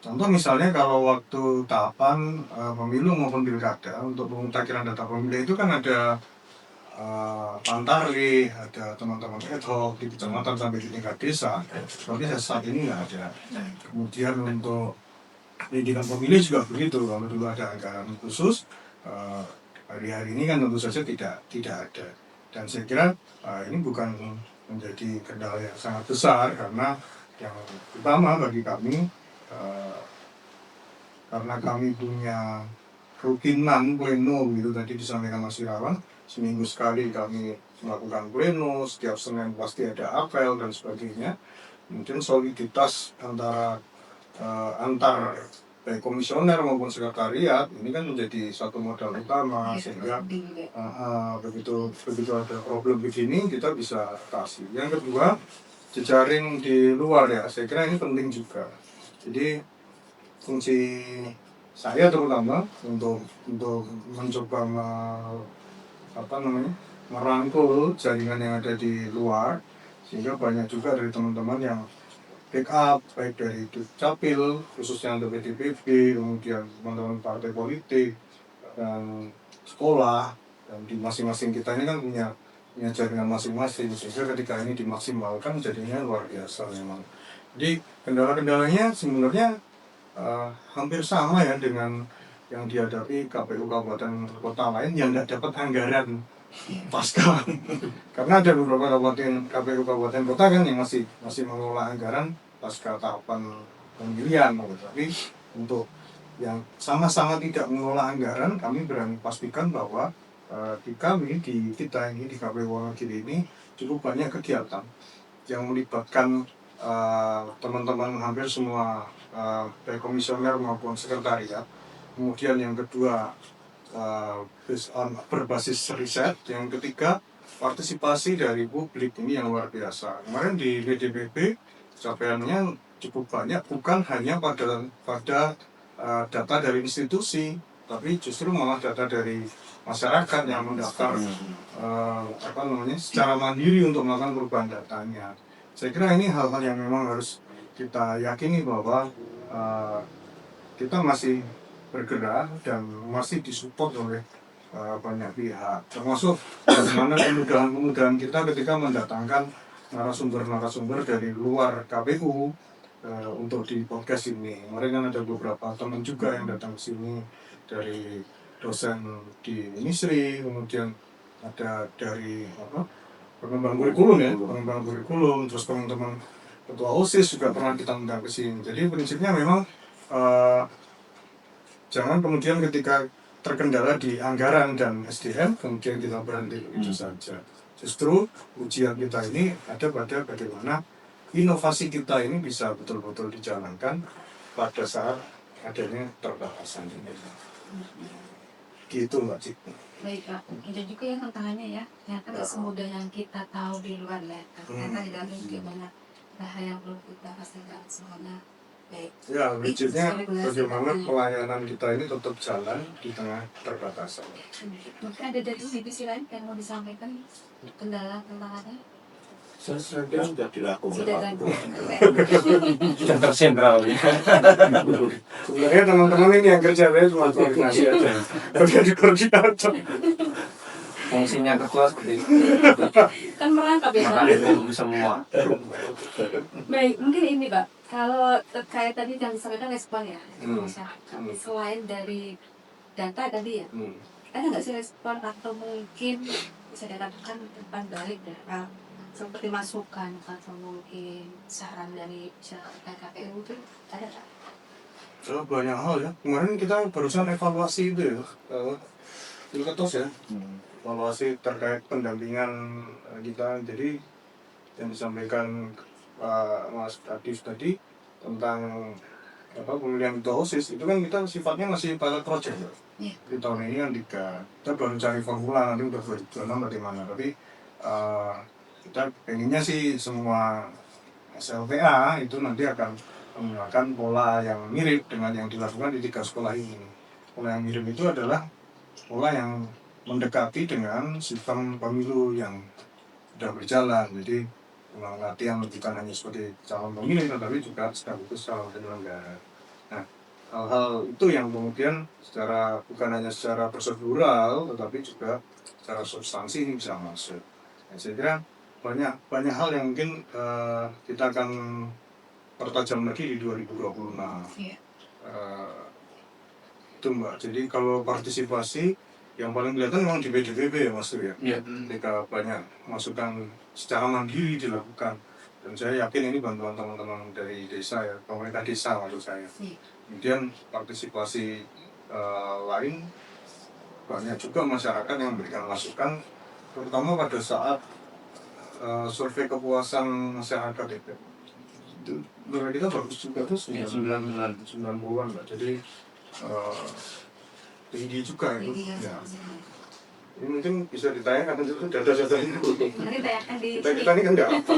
Contoh misalnya kalau waktu tahapan pemilu maupun pilkada untuk pemutakhiran data pemilih itu kan ada Pantari, ada teman-teman ad hoc di kecamatan sampai di tingkat desa. Tapi saat ini nggak ada. Kemudian untuk pendidikan pemilih juga begitu. Kalau dulu ada anggaran khusus, hari-hari ini kan tentu saja tidak ada. Dan saya kira ini bukan menjadi kendala yang sangat besar, karena yang utama bagi kami karena kami punya rutinan pleno gitu, tadi disampaikan Mas Irawan, seminggu sekali kami melakukan pleno, setiap Senin pasti ada apel dan sebagainya. Kemudian soliditas antar baik komisioner maupun sekretariat ini kan menjadi satu modal utama, sehingga begitu ada problem begini kita bisa atasi. Yang kedua, jejaring di luar ya, saya kira ini penting juga. Jadi fungsi saya terutama untuk mencoba merangkul jaringan yang ada di luar, sehingga banyak juga dari teman-teman yang backup, baik dari Dukcapil, khususnya untuk PDPB, kemudian teman-teman partai politik, dan sekolah, dan di masing-masing kita ini kan punya jaringan masing-masing, sehingga ketika ini dimaksimalkan jadinya luar biasa memang. Jadi kendala-kendalanya sebenarnya hampir sama ya dengan yang dihadapi KPU kabupaten kota lain yang tidak dapat anggaran pasca. Karena ada beberapa KPU kabupaten kota kan yang masih mengelola anggaran pasca tahapan pemilihan, tapi untuk yang sama-sama tidak mengelola anggaran, kami berani pastikan bahwa di kita ini di KPU Wonogiri ini cukup banyak kegiatan yang melibatkan teman-teman hampir semua baik komisioner maupun sekretariat. Kemudian yang kedua berbasis riset, yang ketiga partisipasi dari publik ini yang luar biasa. Kemarin di BDPB capaiannya cukup banyak, bukan hanya pada data dari institusi, tapi justru malah data dari masyarakat yang mendaftar secara mandiri untuk melakukan perubahan datanya. Saya kira ini hal-hal yang memang harus kita yakini bahwa kita masih bergerak dan masih disupport oleh banyak pihak, termasuk bagaimana kemudahan kita ketika mendatangkan narasumber dari luar KPU untuk di podcast ini. Kemarin kan ada beberapa teman juga yang datang ke sini dari dosen di Unisri, kemudian ada dari pengembang kurikulum, terus teman-teman ketua OSIS juga pernah kita undang ke sini. Jadi prinsipnya memang jangan kemudian ketika terkendala di anggaran dan SDM kemudian kita berhenti begitu saja. Justru ujian kita ini ada pada bagaimana inovasi kita ini bisa betul-betul dijalankan pada saat adanya keterbatasan ini. Gitu Mbak Cik. Baik Pak, ada juga yang tantangannya ya, ternyata nggak semudah yang kita tahu di luar ya. Ternyata di dalam juga banyak hal yang perlu kita pastikan semuanya. Baik. Ya, prinsipnya bagaimana pelayanan kita ini tetap jalan di tengah keterbatasan. Mungkin ada dari divisi lain yang mau disampaikan kendala tantangannya? Saya kira sudah dilakukan. Sudah kan? Sudah tersentral. Sebenarnya teman-teman ini yang kerja saya cuma koordinasi aja. Kerja di koordinator. Fungsinya ketua seperti itu. Kan merangkap ya Pak? Makanya semua. Baik, mungkin ini Pak, kalau terkait tadi yang disampaikan respon ya, masyarakat. Selain dari data tadi ya, ada nggak sih respon atau mungkin bisa dikatakan umpan balik dari seperti masukan atau mungkin saran dari masyarakat KPU itu ada nggak? Banyak hal ya. Kemarin kita barusan evaluasi itu ya, Pilketos ya. Evaluasi terkait pendampingan kita. Jadi yang disampaikan Mas Kadif tadi tentang pemilihan ketua OSIS itu kan kita sifatnya masih pilot project ya. Iya. Di tahun ini kan kita baru cari formula, nanti udah 2026 bagaimana. Tapi kita pengennya sih semua SLTA itu nanti akan menggunakan pola yang mirip dengan yang dilakukan di 3 sekolah ini. Pola yang mirip itu adalah pola yang mendekati dengan sistem pemilu yang sudah berjalan. Jadi latihan bukan hanya sebagai calon pemilih, tetapi juga sekaligus calon penyelenggara. Nah, hal-hal itu yang kemudian bukan hanya secara prosedural, tetapi juga secara substansi ini bisa masuk. Nah, saya kira banyak hal yang mungkin kita akan pertajam lagi di 2026. Iya. Itu Mbak. Jadi kalau partisipasi yang paling kelihatan memang di BDPB ya Mas ya. Iya. Ketika banyak masukan secara mandiri dilakukan, dan saya yakin ini bantuan teman-teman dari desa ya, pemerintah desa maksud saya. Kemudian partisipasi lain banyak juga masyarakat yang memberikan masukan, terutama pada saat survei kepuasan masyarakat itu menurut kita bagus juga tuh 90-an lah. Jadi tinggi juga itu. Ya. Ini mungkin bisa ditayangkan itu data-data ini. Nanti tanyakan di Kita ini kan nggak apa,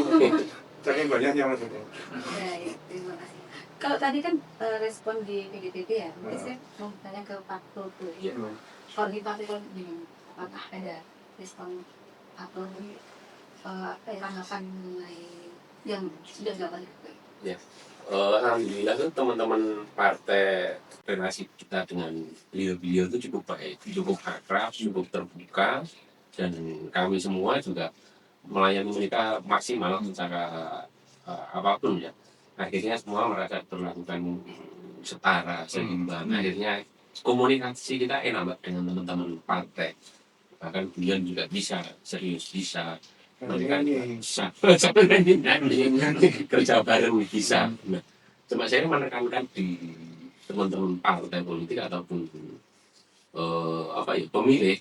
saking banyaknya maksudnya. Baik, terima kasih. Kalau tadi kan respon di PDPP ya, mungkin saya mau tanya ke Pak Toto. Kalau di Partai Politik, apakah ada respon atau tanggapan mengenai yang sudah dilakukan? Ya, alhamdulillah tuh teman-teman partai relasi kita dengan beliau-beliau itu cukup baik, cukup akrab, cukup terbuka, dan kami semua juga melayani mereka maksimal secara apapun ya. Akhirnya semua merasa berlakukan setara, seimbang. Akhirnya komunikasi kita enak Mbak, dengan teman-teman partai. Bahkan beliau juga bisa, serius bisa. Mereka bisa kerja bareng bisa. Nah, cuma saya menekankan di teman-teman partai politik ataupun pemilih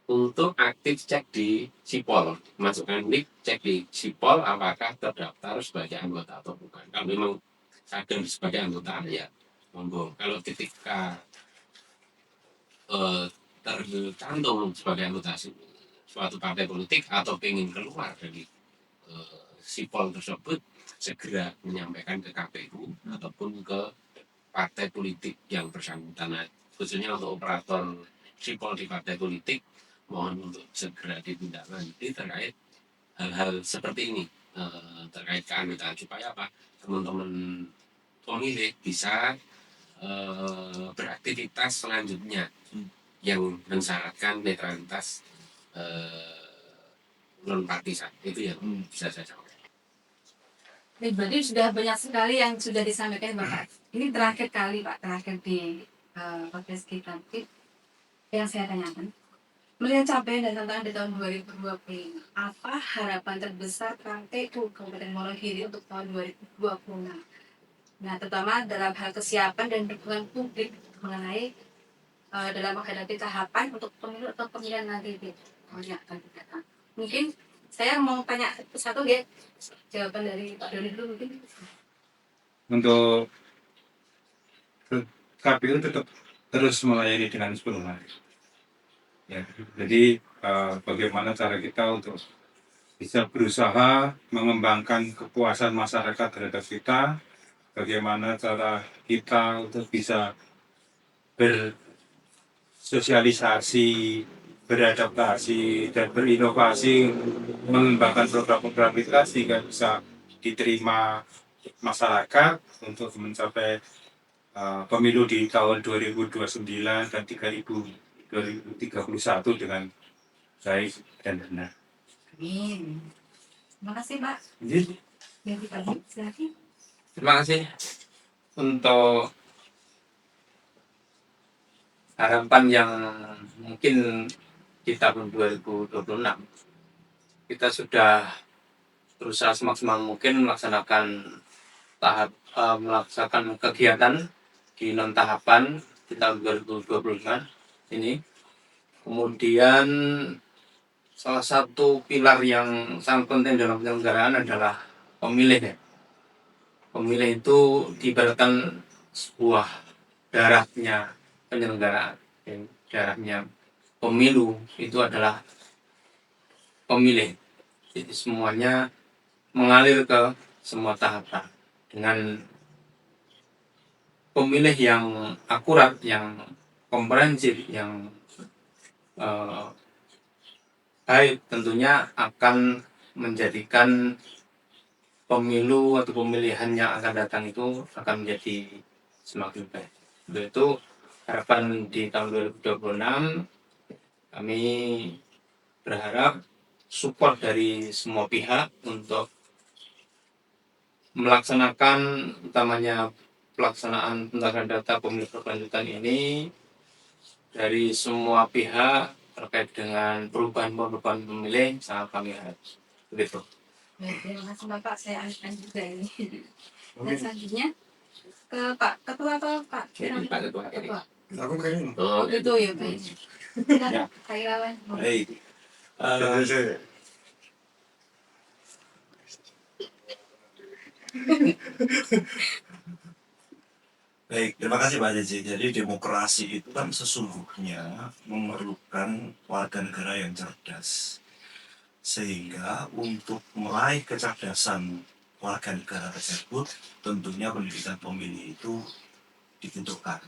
untuk aktif cek di Sipol, masukkan link cek di Sipol apakah terdaftar sebagai anggota atau bukan. Kalau memang sadar sebagai anggota ya monggo. Kalau ketika tercantum sebagai anggota suatu partai politik atau ingin keluar dari Sipol tersebut, segera menyampaikan ke KPU ataupun ke partai politik yang bersangkutan. Nah, khususnya untuk operator Sipol di partai politik, mohon untuk segera ditindaklanjuti terkait hal-hal seperti ini, terkait keanggotaan supaya apa, teman-teman pemilih bisa beraktivitas selanjutnya yang mensyaratkan netralitas non partisan. Itu yang bisa saya sampaikan. Ini berarti sudah banyak sekali yang sudah disampaikan Bapak. Ini terakhir kali Pak, terakhir di podcast kita. Yang saya tanyakan, melihat capaian dan tantangan di tahun 2025, apa harapan terbesar KPU Kabupaten Wonogiri untuk tahun 2026? Nah, terutama dalam hal kesiapan dan dukungan publik mengenai dalam menghadapi tahapan untuk pemilu atau pemilihan nanti di tahun yang akan datang. Mungkin saya mau tanya satu ya, jawaban dari Pak Doni dulu mungkin. Untuk KPU tetap terus melayani dengan sepenuh hati. Ya, jadi bagaimana cara kita untuk bisa berusaha mengembangkan kepuasan masyarakat terhadap kita, bagaimana cara kita untuk bisa bersosialisasi, beradaptasi, dan berinovasi mengembangkan program-program kita sehingga bisa diterima masyarakat untuk mencapai pemilu di tahun 2029 dan 2031 dengan baik dan benar. Amin. Terima kasih Pak. Jadi, Ganti Pak Doni, silakan. Terima kasih untuk harapan yang mungkin di tahun 2026 kita sudah berusaha semaksimal mungkin melaksanakan melaksanakan kegiatan di non tahapan di tahun 2025 ini. Kemudian salah satu pilar yang sangat penting dalam penyelenggaraan adalah pemilih ya. Pemilih itu diibaratkan sebuah darahnya penyelenggaraan. Darahnya pemilu itu adalah pemilih. Jadi semuanya mengalir ke semua tahapan dengan pemilih yang akurat, yang komprehensif, yang baik tentunya akan menjadikan pemilu atau pemilihan yang akan datang itu akan menjadi semakin baik. Itu harapan di tahun 2026. Kami berharap support dari semua pihak untuk melaksanakan utamanya pelaksanaan penggunaan data pemilu berkelanjutan ini dari semua pihak terkait dengan perubahan pemilih sangat kami harap. Begitu. Baik, terima kasih Bapak, saya alihkan juga ini. Dan selanjutnya ke Pak Ketua atau Pak? Jadi, Pak Ketua. Ketua. Aku kayaknya. Oh gitu ya Pak. Silakan Pak Irawan. Baik. Saya Baik, terima kasih Pak Jj. Jadi demokrasi itu kan sesungguhnya memerlukan warga negara yang cerdas. Sehingga untuk meraih kecerdasan warga negara tersebut, tentunya pendidikan pemilih itu dibutuhkan.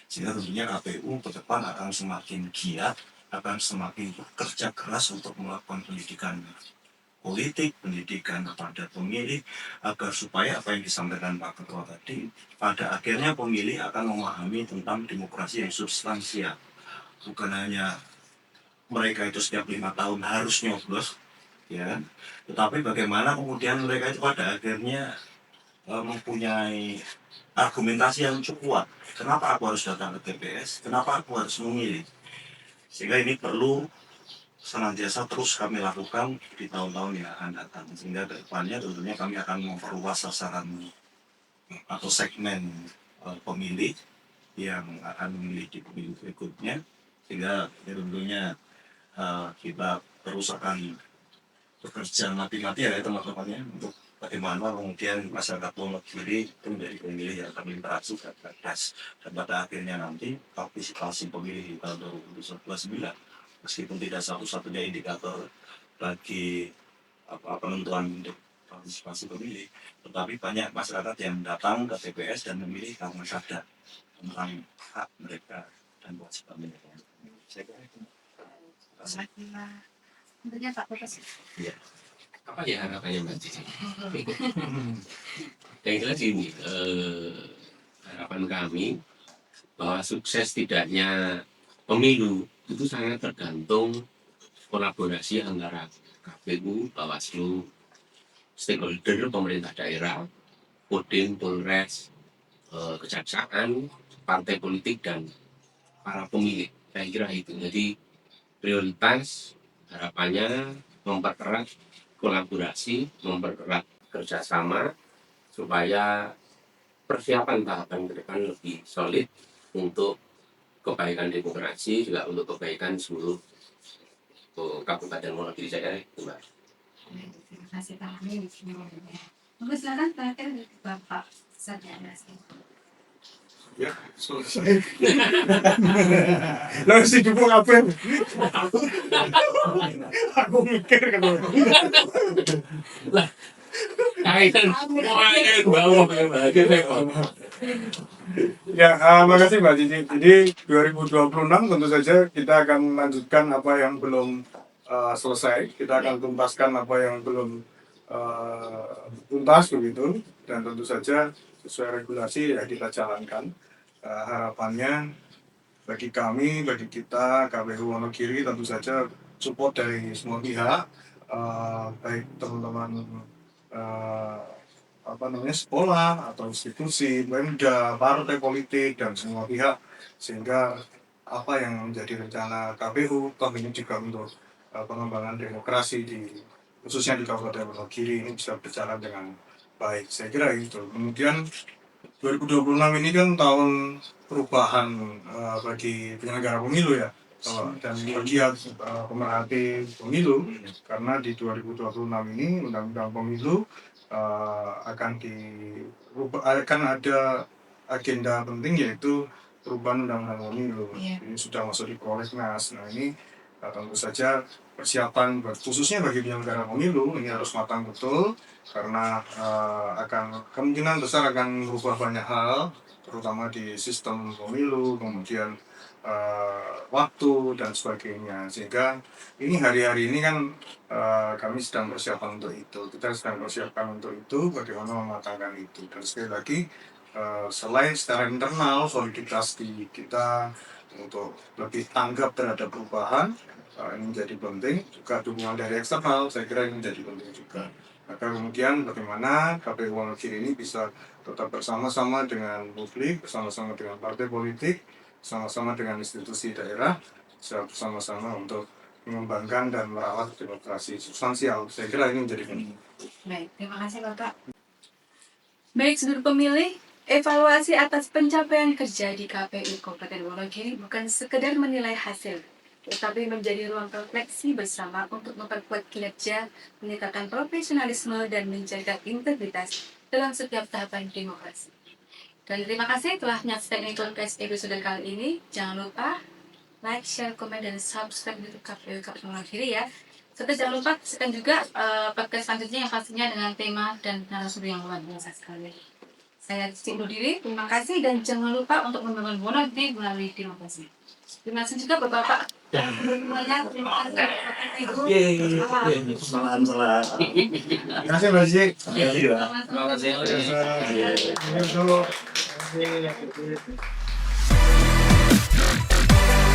Sehingga tentunya KPU ke depan akan semakin giat, akan semakin bekerja keras untuk melakukan pendidikan politik, pendidikan kepada pemilih, agar supaya apa yang disampaikan Pak Ketua tadi, pada akhirnya pemilih akan memahami tentang demokrasi yang substansial. Bukan hanya mereka itu setiap 5 tahun harus nyoblos, ya, tetapi bagaimana kemudian mereka itu pada akhirnya mempunyai argumentasi yang cukup kuat. Kenapa aku harus datang ke TPS? Kenapa aku harus memilih? Sehingga ini perlu senantiasa terus kami lakukan di tahun-tahun yang akan datang. Sehingga ke depannya tentunya kami akan memperluas sasaran atau segmen pemilih yang akan memilih di pemilu berikutnya, sehingga tentunya kita terus akan bekerja mati-matian ya teman-temannya untuk bagaimana kemudian masyarakat Wonogiri itu menjadi pemilih yang terinteraksi dan cerdas, dan pada akhirnya nanti partisipasi pemilih di tahun 2019 meskipun tidak satu-satunya indikator bagi penentuan untuk partisipasi pemilih, tetapi banyak masyarakat yang datang ke TPS dan memilih karena sadar tentang hak mereka dan kewajiban mereka. Saya kira itu. Tentunya Pak Profesor. Ya. Apa ya harapannya Mbak Cici? Yang jelas ini harapan kami bahwa sukses tidaknya pemilu itu sangat tergantung kolaborasi antara KPU, Bawaslu, stakeholder, pemerintah daerah, Kodim, Polres, kejaksaan, partai politik, dan para pemilih. Saya kira itu. Jadi prioritas harapannya mempererat kolaborasi, mempererat kerjasama supaya persiapan tahapan ke depan lebih solid untuk kebaikan demokrasi, juga untuk kebaikan seluruh Kabupaten Wonogiri. Saya kira itu, Mbak. Terima kasih Pak Amin. Monggo silakan terakhir Bapak Sarjana. Ya, selesai. Lalu si Dupo ngapain? Aku mikir kan. Ya, makasih Mbak Cici. Jadi 2026 tentu saja kita akan melanjutkan apa yang belum selesai. Kita akan tuntaskan apa yang belum tuntas begitu. Dan tentu saja sesuai regulasi ya kita jalankan. Harapannya bagi kami, bagi kita KPU Wonogiri tentu saja support dari semua pihak, baik teman-teman sekolah atau institusi, Pemda, partai politik dan semua pihak, sehingga apa yang menjadi rencana KPU toh ini juga untuk pengembangan demokrasi khususnya di Kabupaten Wonogiri ini bisa berjalan dengan baik. Saya kira itu. Kemudian 2026 ini kan tahun perubahan bagi penyelenggara pemilu ya, dan bagi pemerhati pemilu, karena di 2026 ini undang-undang pemilu akan ada agenda penting yaitu perubahan undang-undang pemilu. Ini sudah masuk di prolegnas. Nah ini tentu saja persiapan khususnya bagi penyelenggara pemilu ini harus matang betul, karena akan kemungkinan besar akan merubah banyak hal, terutama di sistem pemilu, kemudian waktu dan sebagainya. Sehingga ini hari-hari ini kan kami sedang persiapan untuk itu. Kita sedang persiapan untuk itu, bagaimana mematangkan itu. Dan sekali lagi selain secara internal soliditas di kita untuk lebih tanggap terhadap perubahan, ini menjadi penting, juga dukungan dari eksternal saya kira ini menjadi penting juga. Maka kemudian bagaimana KPU Wonogiri ini bisa tetap bersama-sama dengan publik, bersama-sama dengan partai politik, bersama-sama dengan institusi daerah, bersama-sama untuk mengembangkan dan merawat demokrasi substansial. Saya kira ini menjadi penting. Baik, terima kasih Bapak. Baik, seluruh pemilih, evaluasi atas pencapaian kerja di KPU Kabupaten Wonogiri bukan sekedar menilai hasil, tetapi menjadi ruang refleksi bersama untuk memperkuat kinerja, meningkatkan profesionalisme, dan menjaga integritas dalam setiap tahapan demokrasi. Dan terima kasih telah menyaksikan podcast episode kali ini. Jangan lupa like, share, komen, dan subscribe YouTube KPU Kabupaten Wonogiri ya. Serta jangan lupa saksikan juga podcast selanjutnya yang pastinya dengan tema dan narasumber yang luar biasa sekali. Saya Cici undur diri, terima kasih, dan jangan lupa untuk membangun Wonogiri melalui demokrasi. Terima kasih juga Bapak. Semuanya, terima kasih Ibu. Salam. Terima kasih Mbak Cici. Terima kasih. Terima kasih.